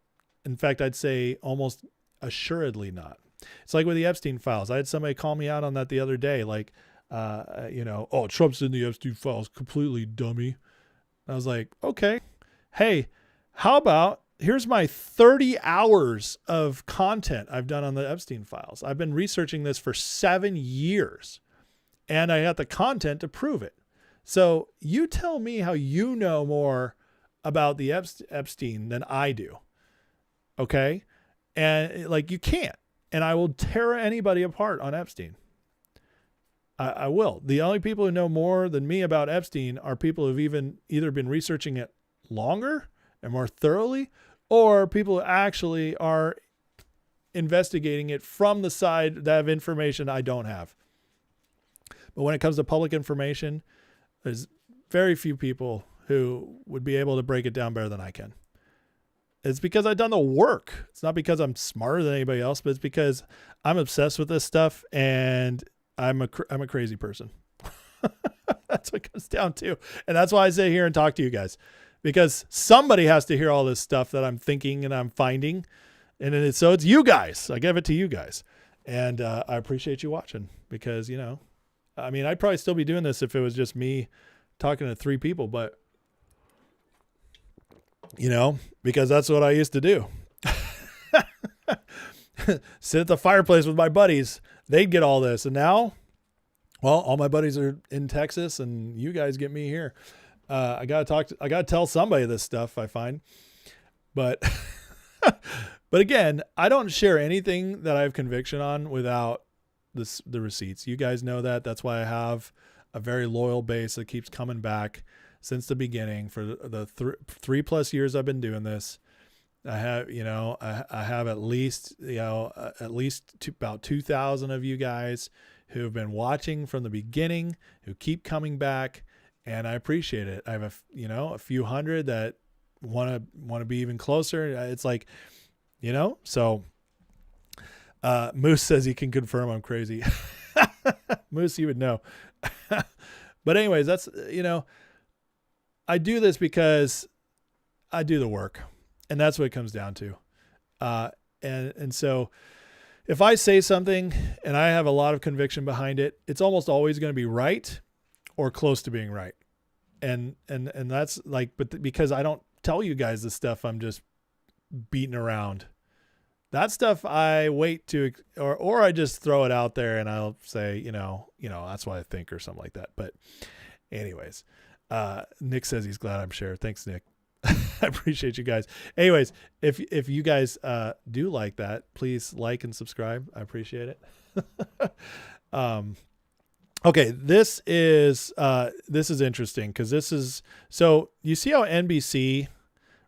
In fact, I'd say almost assuredly not. It's like with the Epstein Files. I had somebody call me out on that the other day. Like, oh, Trump's in the Epstein Files. Completely dummy. I was like, okay. Hey, how about here's my 30 hours of content I've done on the Epstein Files. I've been researching this for 7 years, and I got the content to prove it. So you tell me how you know more about the Epstein than I do. Okay. And like, you can't, and I will tear anybody apart on Epstein. I will. The only people who know more than me about Epstein are people who've either been researching it longer and more thoroughly, or people who actually are investigating it from the side that have information I don't have. But when it comes to public information, there's very few people who would be able to break it down better than I can. It's because I've done the work. It's not because I'm smarter than anybody else, but it's because I'm obsessed with this stuff and I'm a crazy person. That's what it comes down to. And that's why I sit here and talk to you guys, because somebody has to hear all this stuff that I'm thinking and I'm finding. And so it's you guys. I give it to you guys. And I appreciate you watching because, you know, I mean, I'd probably still be doing this if it was just me talking to 3 people, but you know, because that's what I used to do. Sit at the fireplace with my buddies. They'd get all this. And now, well, all my buddies are in Texas and you guys get me here. I got to tell somebody this stuff, I find. But, but again, I don't share anything that I have conviction on without the receipts. You guys know that. That's why I have a very loyal base that keeps coming back since the beginning. For the 3+ years I've been doing this, I have, you know, I have at least, you know, about 2,000 of you guys who have been watching from the beginning, who keep coming back, and I appreciate it. I have a few hundred that want to be even closer. It's like, you know, so Moose says he can confirm I'm crazy. Moose, you would know. But anyways, that's, you know, I do this because I do the work, and that's what it comes down to. And so if I say something and I have a lot of conviction behind it, it's almost always going to be right or close to being right. And that's like, but because I don't tell you guys this stuff, I'm just beating around. That stuff I wait to, or I just throw it out there and I'll say, you know, that's what I think or something like that. But anyways, Nick says he's glad I'm shared. Thanks, Nick. I appreciate you guys. Anyways, if you guys do like that, please like and subscribe. I appreciate it. Okay, this is interesting because so you see how NBC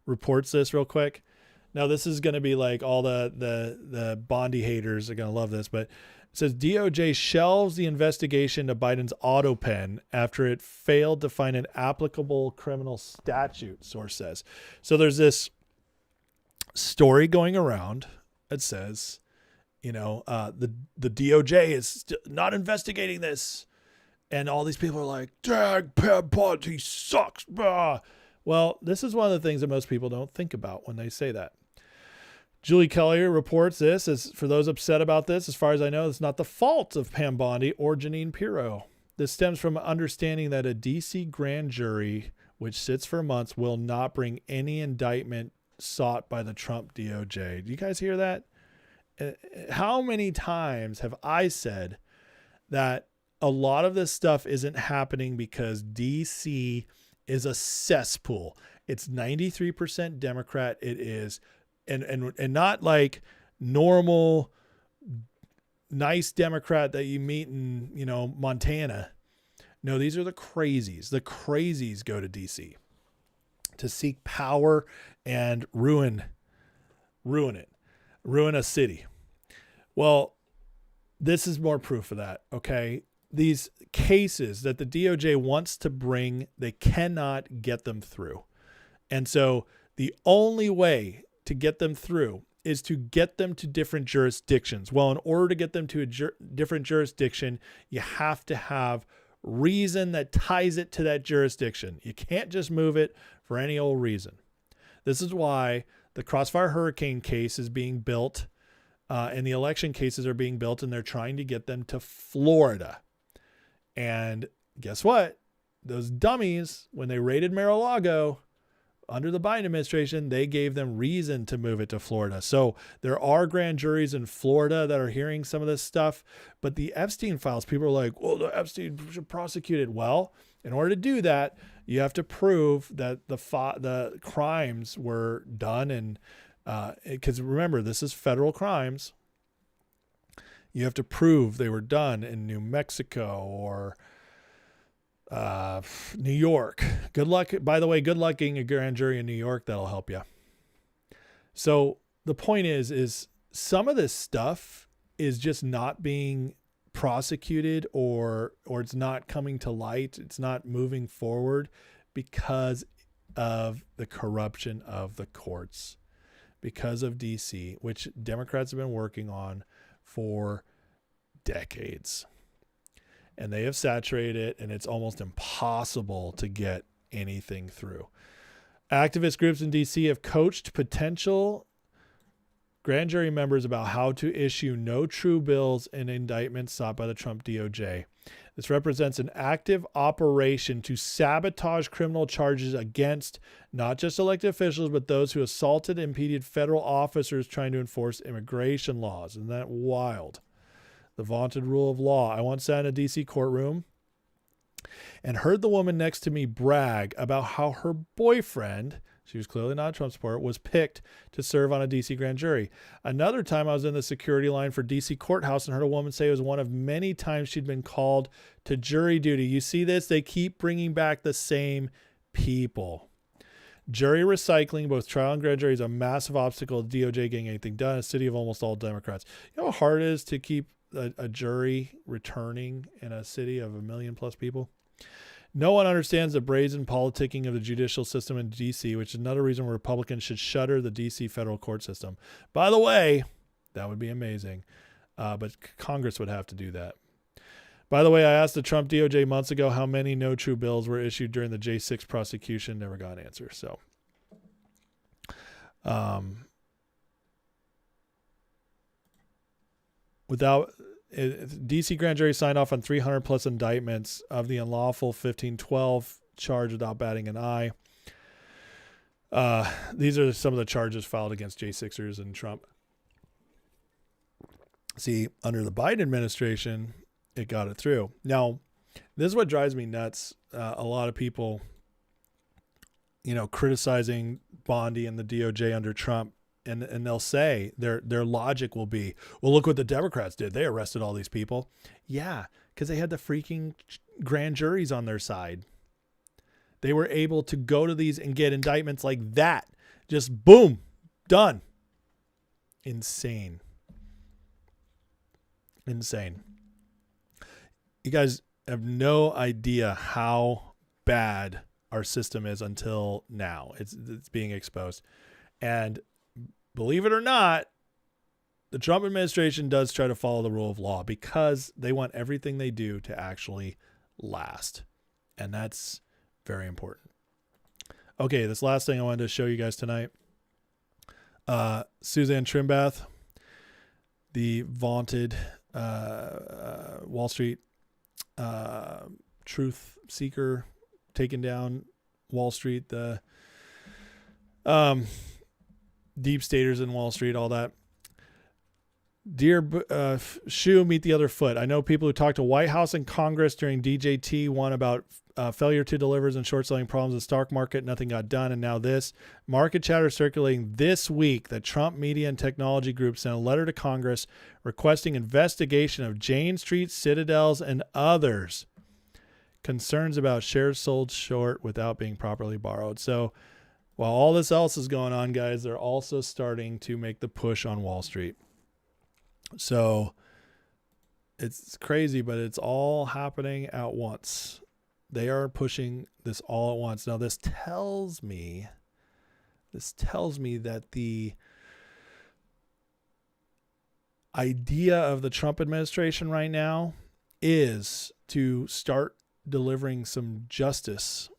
reports this real quick. Now this is going to be like all the Bondi haters are going to love this, but it says DOJ shelves the investigation to Biden's auto pen after it failed to find an applicable criminal statute, source says. So there's this story going around that says, you know, the DOJ is not investigating this. And all these people are like, dang, Pam Bondi sucks. Blah. Well, this is one of the things that most people don't think about when they say that. Julie Collier reports this as, for those upset about this, as far as I know, it's not the fault of Pam Bondi or Jeanine Pirro. This stems from understanding that a D.C. grand jury, which sits for months, will not bring any indictment sought by the Trump DOJ. Do you guys hear that? How many times have I said that a lot of this stuff isn't happening because D.C. is a cesspool? It's 93% Democrat. It is. And not like normal, nice Democrat that you meet in, you know, Montana. No, these are the crazies. The crazies go to DC to seek power and ruin it, ruin a city. Well, this is more proof of that. Okay. These cases that the DOJ wants to bring, they cannot get them through. And so the only way to get them through is to get them to different jurisdictions. Well, in order to get them to a different jurisdiction, you have to have reason that ties it to that jurisdiction. You can't just move it for any old reason. This is why the Crossfire Hurricane case is being built and the election cases are being built, and they're trying to get them to Florida. And guess what? Those dummies, when they raided Mar-a-Lago, under the Biden administration, they gave them reason to move it to Florida. So there are grand juries in Florida that are hearing some of this stuff. But the Epstein Files, people are like, well, the Epstein should prosecute it. Well, in order to do that, you have to prove that the crimes were done. And because remember, this is federal crimes. You have to prove they were done in New Mexico or New York. Good luck. By the way, good luck getting a grand jury in New York. That'll help you. So the point is some of this stuff is just not being prosecuted or it's not coming to light. It's not moving forward because of the corruption of the courts, because of DC, which Democrats have been working on for decades. And they have saturated it, and it's almost impossible to get anything through. Activist groups in DC have coached potential grand jury members about how to issue no true bills in indictments sought by the Trump DOJ. This represents an active operation to sabotage criminal charges against not just elected officials, but those who assaulted and impeded federal officers trying to enforce immigration laws. Isn't that wild? The vaunted rule of law. I once sat in a DC courtroom and heard the woman next to me brag about how her boyfriend, she was clearly not a Trump supporter, was picked to serve on a DC grand jury. Another time I was in the security line for DC courthouse and heard a woman say it was one of many times she'd been called to jury duty. You see this? They keep bringing back the same people. Jury recycling, both trial and grand jury, is a massive obstacle to DOJ getting anything done in a city of almost all Democrats. You know how hard it is to keep a jury returning in a city of 1 million plus people? No one understands the brazen politicking of the judicial system in D.C., which is another reason why Republicans should shutter the D.C. federal court system. By the way, that would be amazing, but Congress would have to do that. By the way, I asked the Trump DOJ months ago how many no true bills were issued during the J6 prosecution. Never got an answer. So, DC grand jury signed off on 300 plus indictments of the unlawful 1512 charge without batting an eye. These are some of the charges filed against J6ers and Trump. See, under the Biden administration, it got it through. Now, this is what drives me nuts. A lot of people, criticizing Bondi and the DOJ under Trump. And they'll say their logic will be, well, look what the Democrats did. They arrested all these people. Yeah, because they had the freaking grand juries on their side. They were able to go to these and get indictments like that. Just boom, done. Insane. You guys have no idea how bad our system is until now. It's being exposed. And believe it or not, the Trump administration does try to follow the rule of law because they want everything they do to actually last. And that's very important. Okay, this last thing I wanted to show you guys tonight. Suzanne Trimbath, the vaunted Wall Street truth seeker, taking down Wall Street, the deep staters in Wall Street, all that. Dear shoe, meet the other foot. I know people who talked to White House and Congress during DJT, one about failure to deliver and short selling problems in the stock market. Nothing got done. And now this market chatter circulating this week that Trump media and technology groups sent a letter to Congress requesting investigation of Jane Street, Citadels, and others. Concerns about shares sold short without being properly borrowed. So while all this else is going on, guys, they're also starting to make the push on Wall Street. So it's crazy, but it's all happening at once. They are pushing this all at once. Now, this tells me that the idea of the Trump administration right now is to start delivering some justice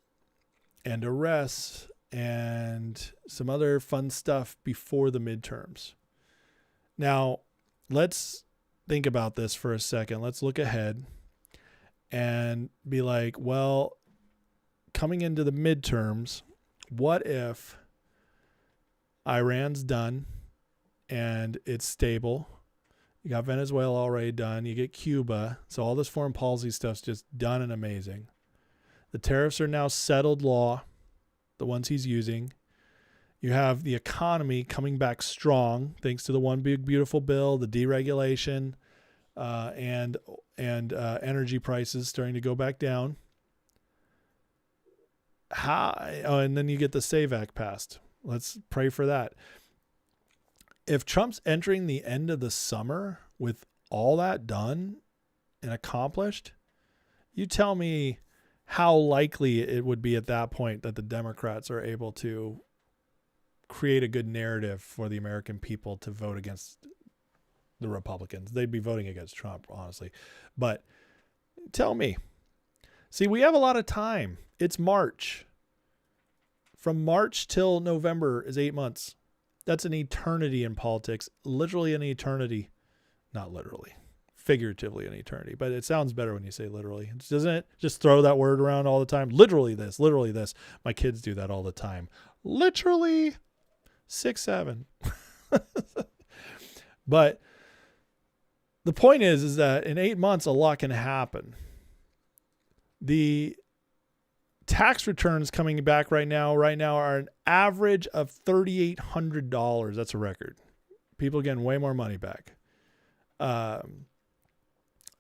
and arrests and some other fun stuff before the midterms. Now, let's think about this for a second. Let's look ahead and be like, well, coming into the midterms, what if Iran's done and it's stable? You got Venezuela already done. You get Cuba. So all this foreign policy stuff's just done and amazing. The tariffs are now settled law, the ones he's using. You have the economy coming back strong thanks to the One Big Beautiful Bill, the deregulation, and energy prices starting to go back down. And then you get the SAVE Act passed. Let's pray for that. If Trump's entering the end of the summer with all that done, and accomplished, you tell me how likely it would be at that point that the Democrats are able to create a good narrative for the American people to vote against the Republicans. They'd be voting against Trump, honestly. But tell me. See, we have a lot of time. It's March. From March till November is 8 months. That's an eternity in politics. Literally an eternity. Not literally. Figuratively an eternity. But it sounds better when you say literally. Doesn't it? Just throw that word around all the time. Literally this. Literally this. My kids do that all the time. Literally 6, 7. But the point is that in 8 months, a lot can happen. The tax returns coming back right now are an average of $3,800. That's a record. People getting way more money back.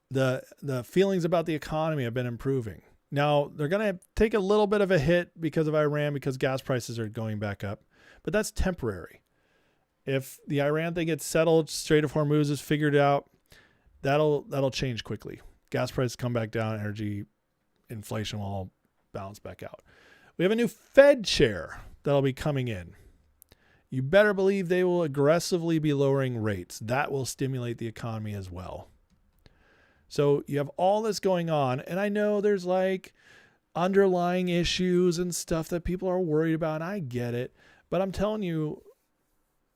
The feelings about the economy have been improving. Now, they're going to take a little bit of a hit because of Iran, because gas prices are going back up. But that's temporary. If the Iran thing gets settled, Strait of Hormuz is figured out, that'll change quickly. Gas prices come back down, energy inflation will all balance back out. We have a new Fed chair that'll be coming in. You better believe they will aggressively be lowering rates. That will stimulate the economy as well. So you have all this going on, and I know there's like underlying issues and stuff that people are worried about, and I get it. But I'm telling you,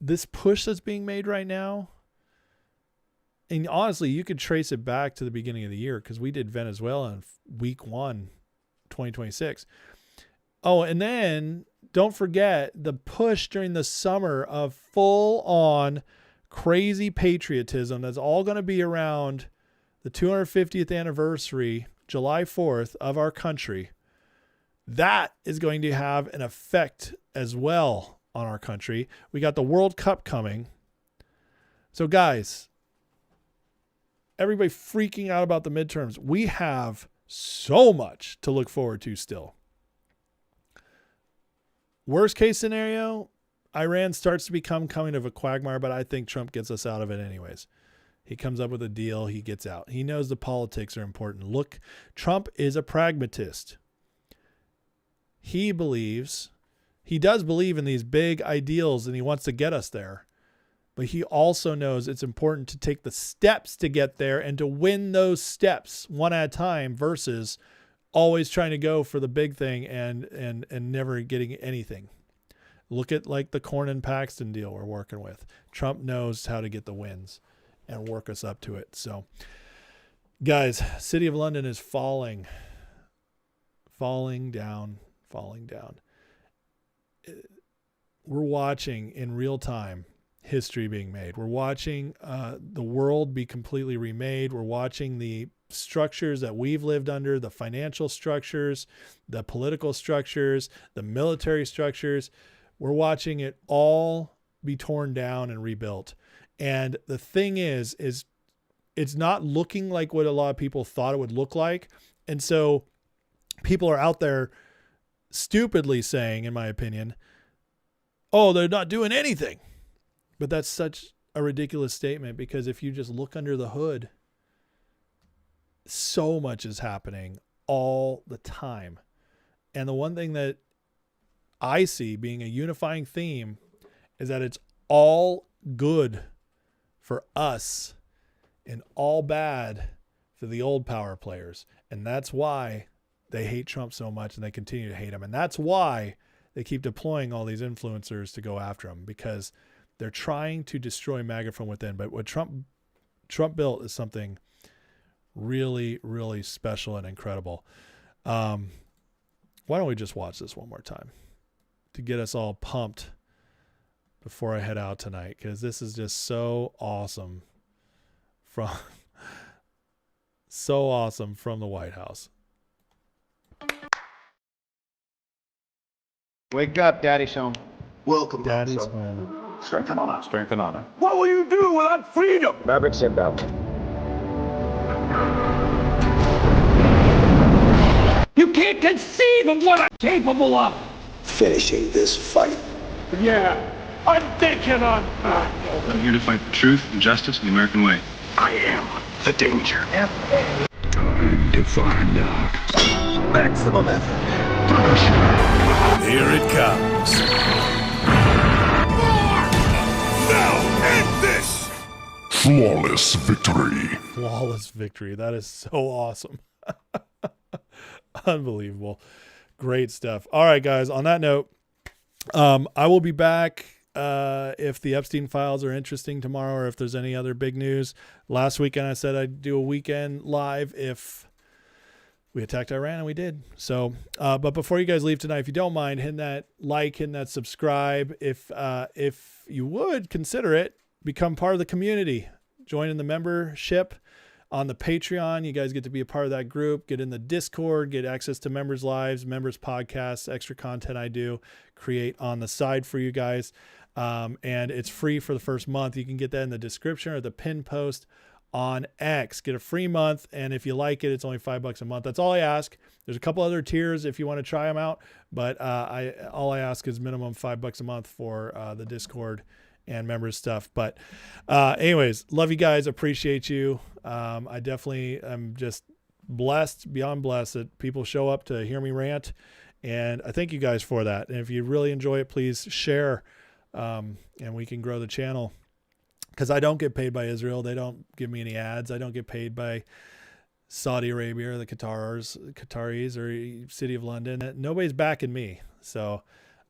this push that's being made right now, and honestly, you could trace it back to the beginning of the year because we did Venezuela in week 1, 2026. Oh, and then don't forget the push during the summer of full-on crazy patriotism that's all going to be around the 250th anniversary, July 4th, of our country. That is going to have an effect as well on our country. We got the World Cup coming. So guys, everybody freaking out about the midterms. We have so much to look forward to still. Worst case scenario, Iran starts to become kind of a quagmire, but I think Trump gets us out of it anyways. He comes up with a deal. He gets out. He knows the politics are important. Look, Trump is a pragmatist. He does believe in these big ideals and he wants to get us there. But he also knows it's important to take the steps to get there and to win those steps one at a time versus always trying to go for the big thing and never getting anything. Look at like the Cornyn and Paxton deal we're working with. Trump knows how to get the wins and work us up to it. So, guys, City of London is falling down. We're watching in real time history being made. We're watching the world be completely remade. We're watching the structures that we've lived under, the financial structures, the political structures, the military structures. We're watching it all be torn down and rebuilt. And the thing is it's not looking like what a lot of people thought it would look like. And so people are out there stupidly saying, in my opinion, oh, they're not doing anything. But that's such a ridiculous statement because if you just look under the hood, so much is happening all the time. And the one thing that I see being a unifying theme is that it's all good for us and all bad for the old power players. And that's why they hate Trump so much and they continue to hate him. And that's why they keep deploying all these influencers to go after him because they're trying to destroy MAGA from within. But what Trump built is something really, really special and incredible. Why don't we just watch this one more time to get us all pumped before I head out tonight? Because this is just so awesome from the White House. Wake up, Daddy's home. Welcome, Daddy's son. home. Strength and honor. Strength and honor. What will you do without freedom? Maverick seatbelt. You can't conceive of what I'm capable of. Finishing this fight. Yeah, I'm thinking on. I'm here to fight for truth and justice and the American way. I am the danger. Time to find out. Maximum effort. Here it comes. Now end this! Flawless victory. Flawless victory. That is so awesome. Unbelievable. Great stuff. All right, guys. On that note, I will be back if the Epstein Files are interesting tomorrow, or if there's any other big news. Last weekend I said I'd do a weekend live if we attacked Iran, and we did. So, but before you guys leave tonight, if you don't mind, hitting that like, hitting that subscribe. If you would consider it, become part of the community, join in the membership on the Patreon. You guys get to be a part of that group, get in the Discord, get access to members' lives, members' podcasts, extra content I do create on the side for you guys. And it's free for the first month. You can get that in the description or the pin post on X. Get a free month, and if you like it, it's only $5 a month. That's all I ask. There's a couple other tiers if you want to try them out, but all I ask is minimum $5 a month for the Discord and members stuff. But anyways, love you guys, appreciate you. I definitely am just blessed, beyond blessed, that people show up to hear me rant, and I thank you guys for that. And if you really enjoy it, please share, and we can grow the channel. Because I don't get paid by Israel. They don't give me any ads. I don't get paid by Saudi Arabia or the Qataris or City of London. Nobody's backing me. So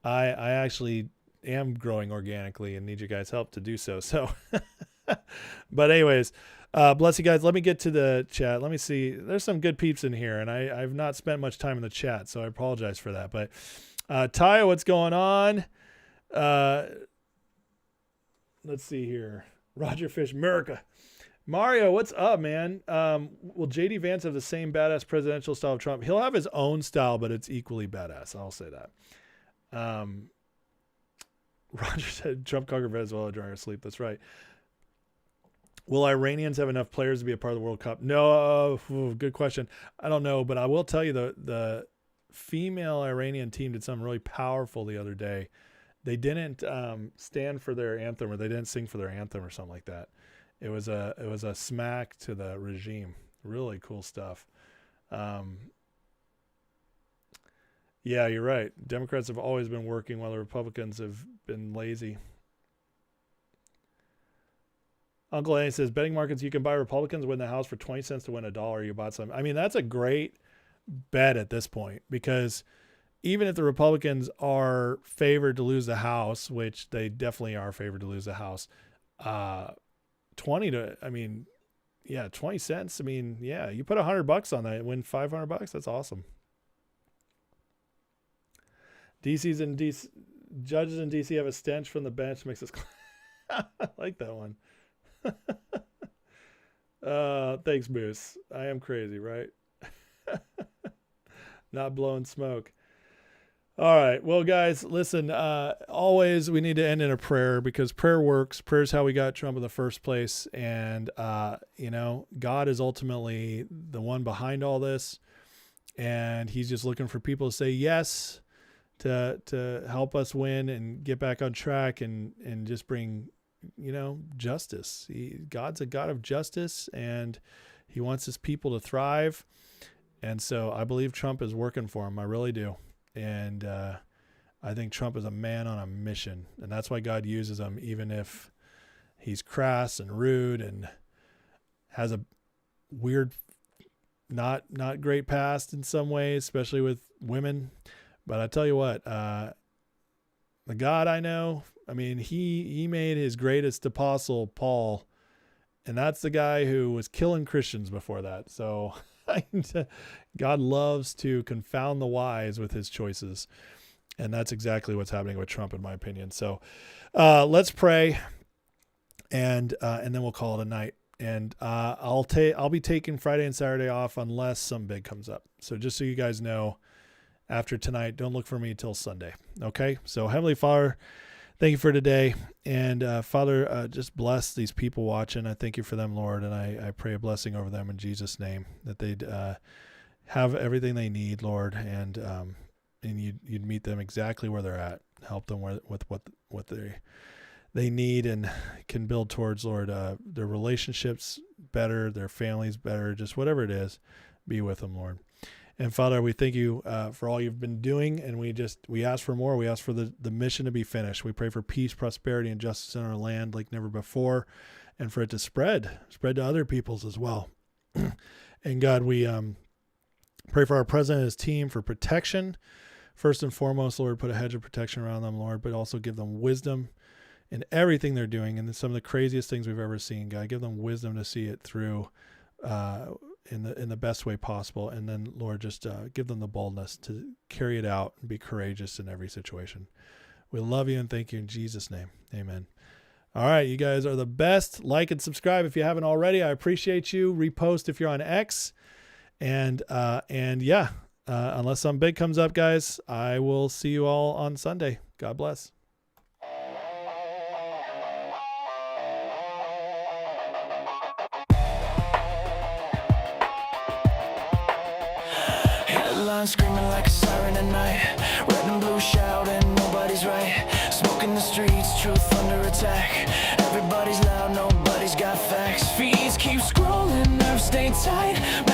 I actually am growing organically and need you guys' help to do so. So, but anyways, bless you guys. Let me get to the chat. Let me see. There's some good peeps in here, and I've not spent much time in the chat, so I apologize for that. But Taya, what's going on? Let's see here. Roger Fish, America. Mario, what's up, man? Will J.D. Vance have the same badass presidential style of Trump? He'll have his own style, but it's equally badass. I'll say that. Roger said Trump conquered Venezuela during our sleep. That's right. Will Iranians have enough players to be a part of the World Cup? No. Good question. I don't know, but I will tell you the female Iranian team did something really powerful the other day. They didn't stand for their anthem, or they didn't sing for their anthem or something like that. It was a smack to the regime. Really cool stuff. Yeah, you're right. Democrats have always been working while the Republicans have been lazy. Uncle Annie says, betting markets, you can buy Republicans win the House for 20 cents to win $1. You bought some. I mean, that's a great bet at this point, because even if the Republicans are favored to lose the House, which they definitely are favored to lose the House, 20 cents. I mean, yeah, you put $100 on that and win $500. That's awesome. Judges in DC have a stench from the bench. Makes us, I like that one. Thanks, Moose. I am crazy, right? Not blowing smoke. All right. Well, guys, listen, always we need to end in a prayer, because prayer works. Prayer is how we got Trump in the first place. And, God is ultimately the one behind all this. And he's just looking for people to say yes to help us win and get back on track and just bring, justice. God's a God of justice, and he wants his people to thrive. And so I believe Trump is working for him. I really do. And I think Trump is a man on a mission, and that's why God uses him, even if he's crass and rude and has a weird, not great past in some ways, especially with women. But I tell you what, the God I know, I mean, he made his greatest apostle, Paul, and that's the guy who was killing Christians before that. So God loves to confound the wise with his choices. And that's exactly what's happening with Trump, in my opinion. So let's pray, and then we'll call it a night. And I'll be taking Friday and Saturday off unless something big comes up. So just so you guys know, after tonight, don't look for me till Sunday. Okay? So Heavenly Father, thank you for today. And Father, just bless these people watching. I thank you for them, Lord. And I pray a blessing over them in Jesus' name, that they'd have everything they need, Lord. And you'd meet them exactly where they're at. Help them with what they need and can build towards, Lord, their relationships better, their families better, just whatever it is, be with them, Lord. And Father, we thank you for all you've been doing, and we ask for more. We ask for the mission to be finished. We pray for peace, prosperity, and justice in our land like never before, and for it to spread to other peoples as well. And God, we pray for our president and his team for protection. First and foremost, Lord, put a hedge of protection around them, Lord, but also give them wisdom in everything they're doing, and some of the craziest things we've ever seen. God, give them wisdom to see it through in the best way possible. And then, Lord, just give them the boldness to carry it out and be courageous in every situation. We love you and thank you in Jesus' name. Amen. All right, you guys are the best. Like and subscribe if you haven't already. I appreciate you. Repost if you're on X. And yeah, unless something big comes up, guys, I will see you all on Sunday. God bless. Headlines screaming like a siren at night. Red and blue shouting, nobody's right. Smoke in the streets, truth under attack. Everybody's loud, nobody's got facts. Feeds keep scrolling, nerves stay tight.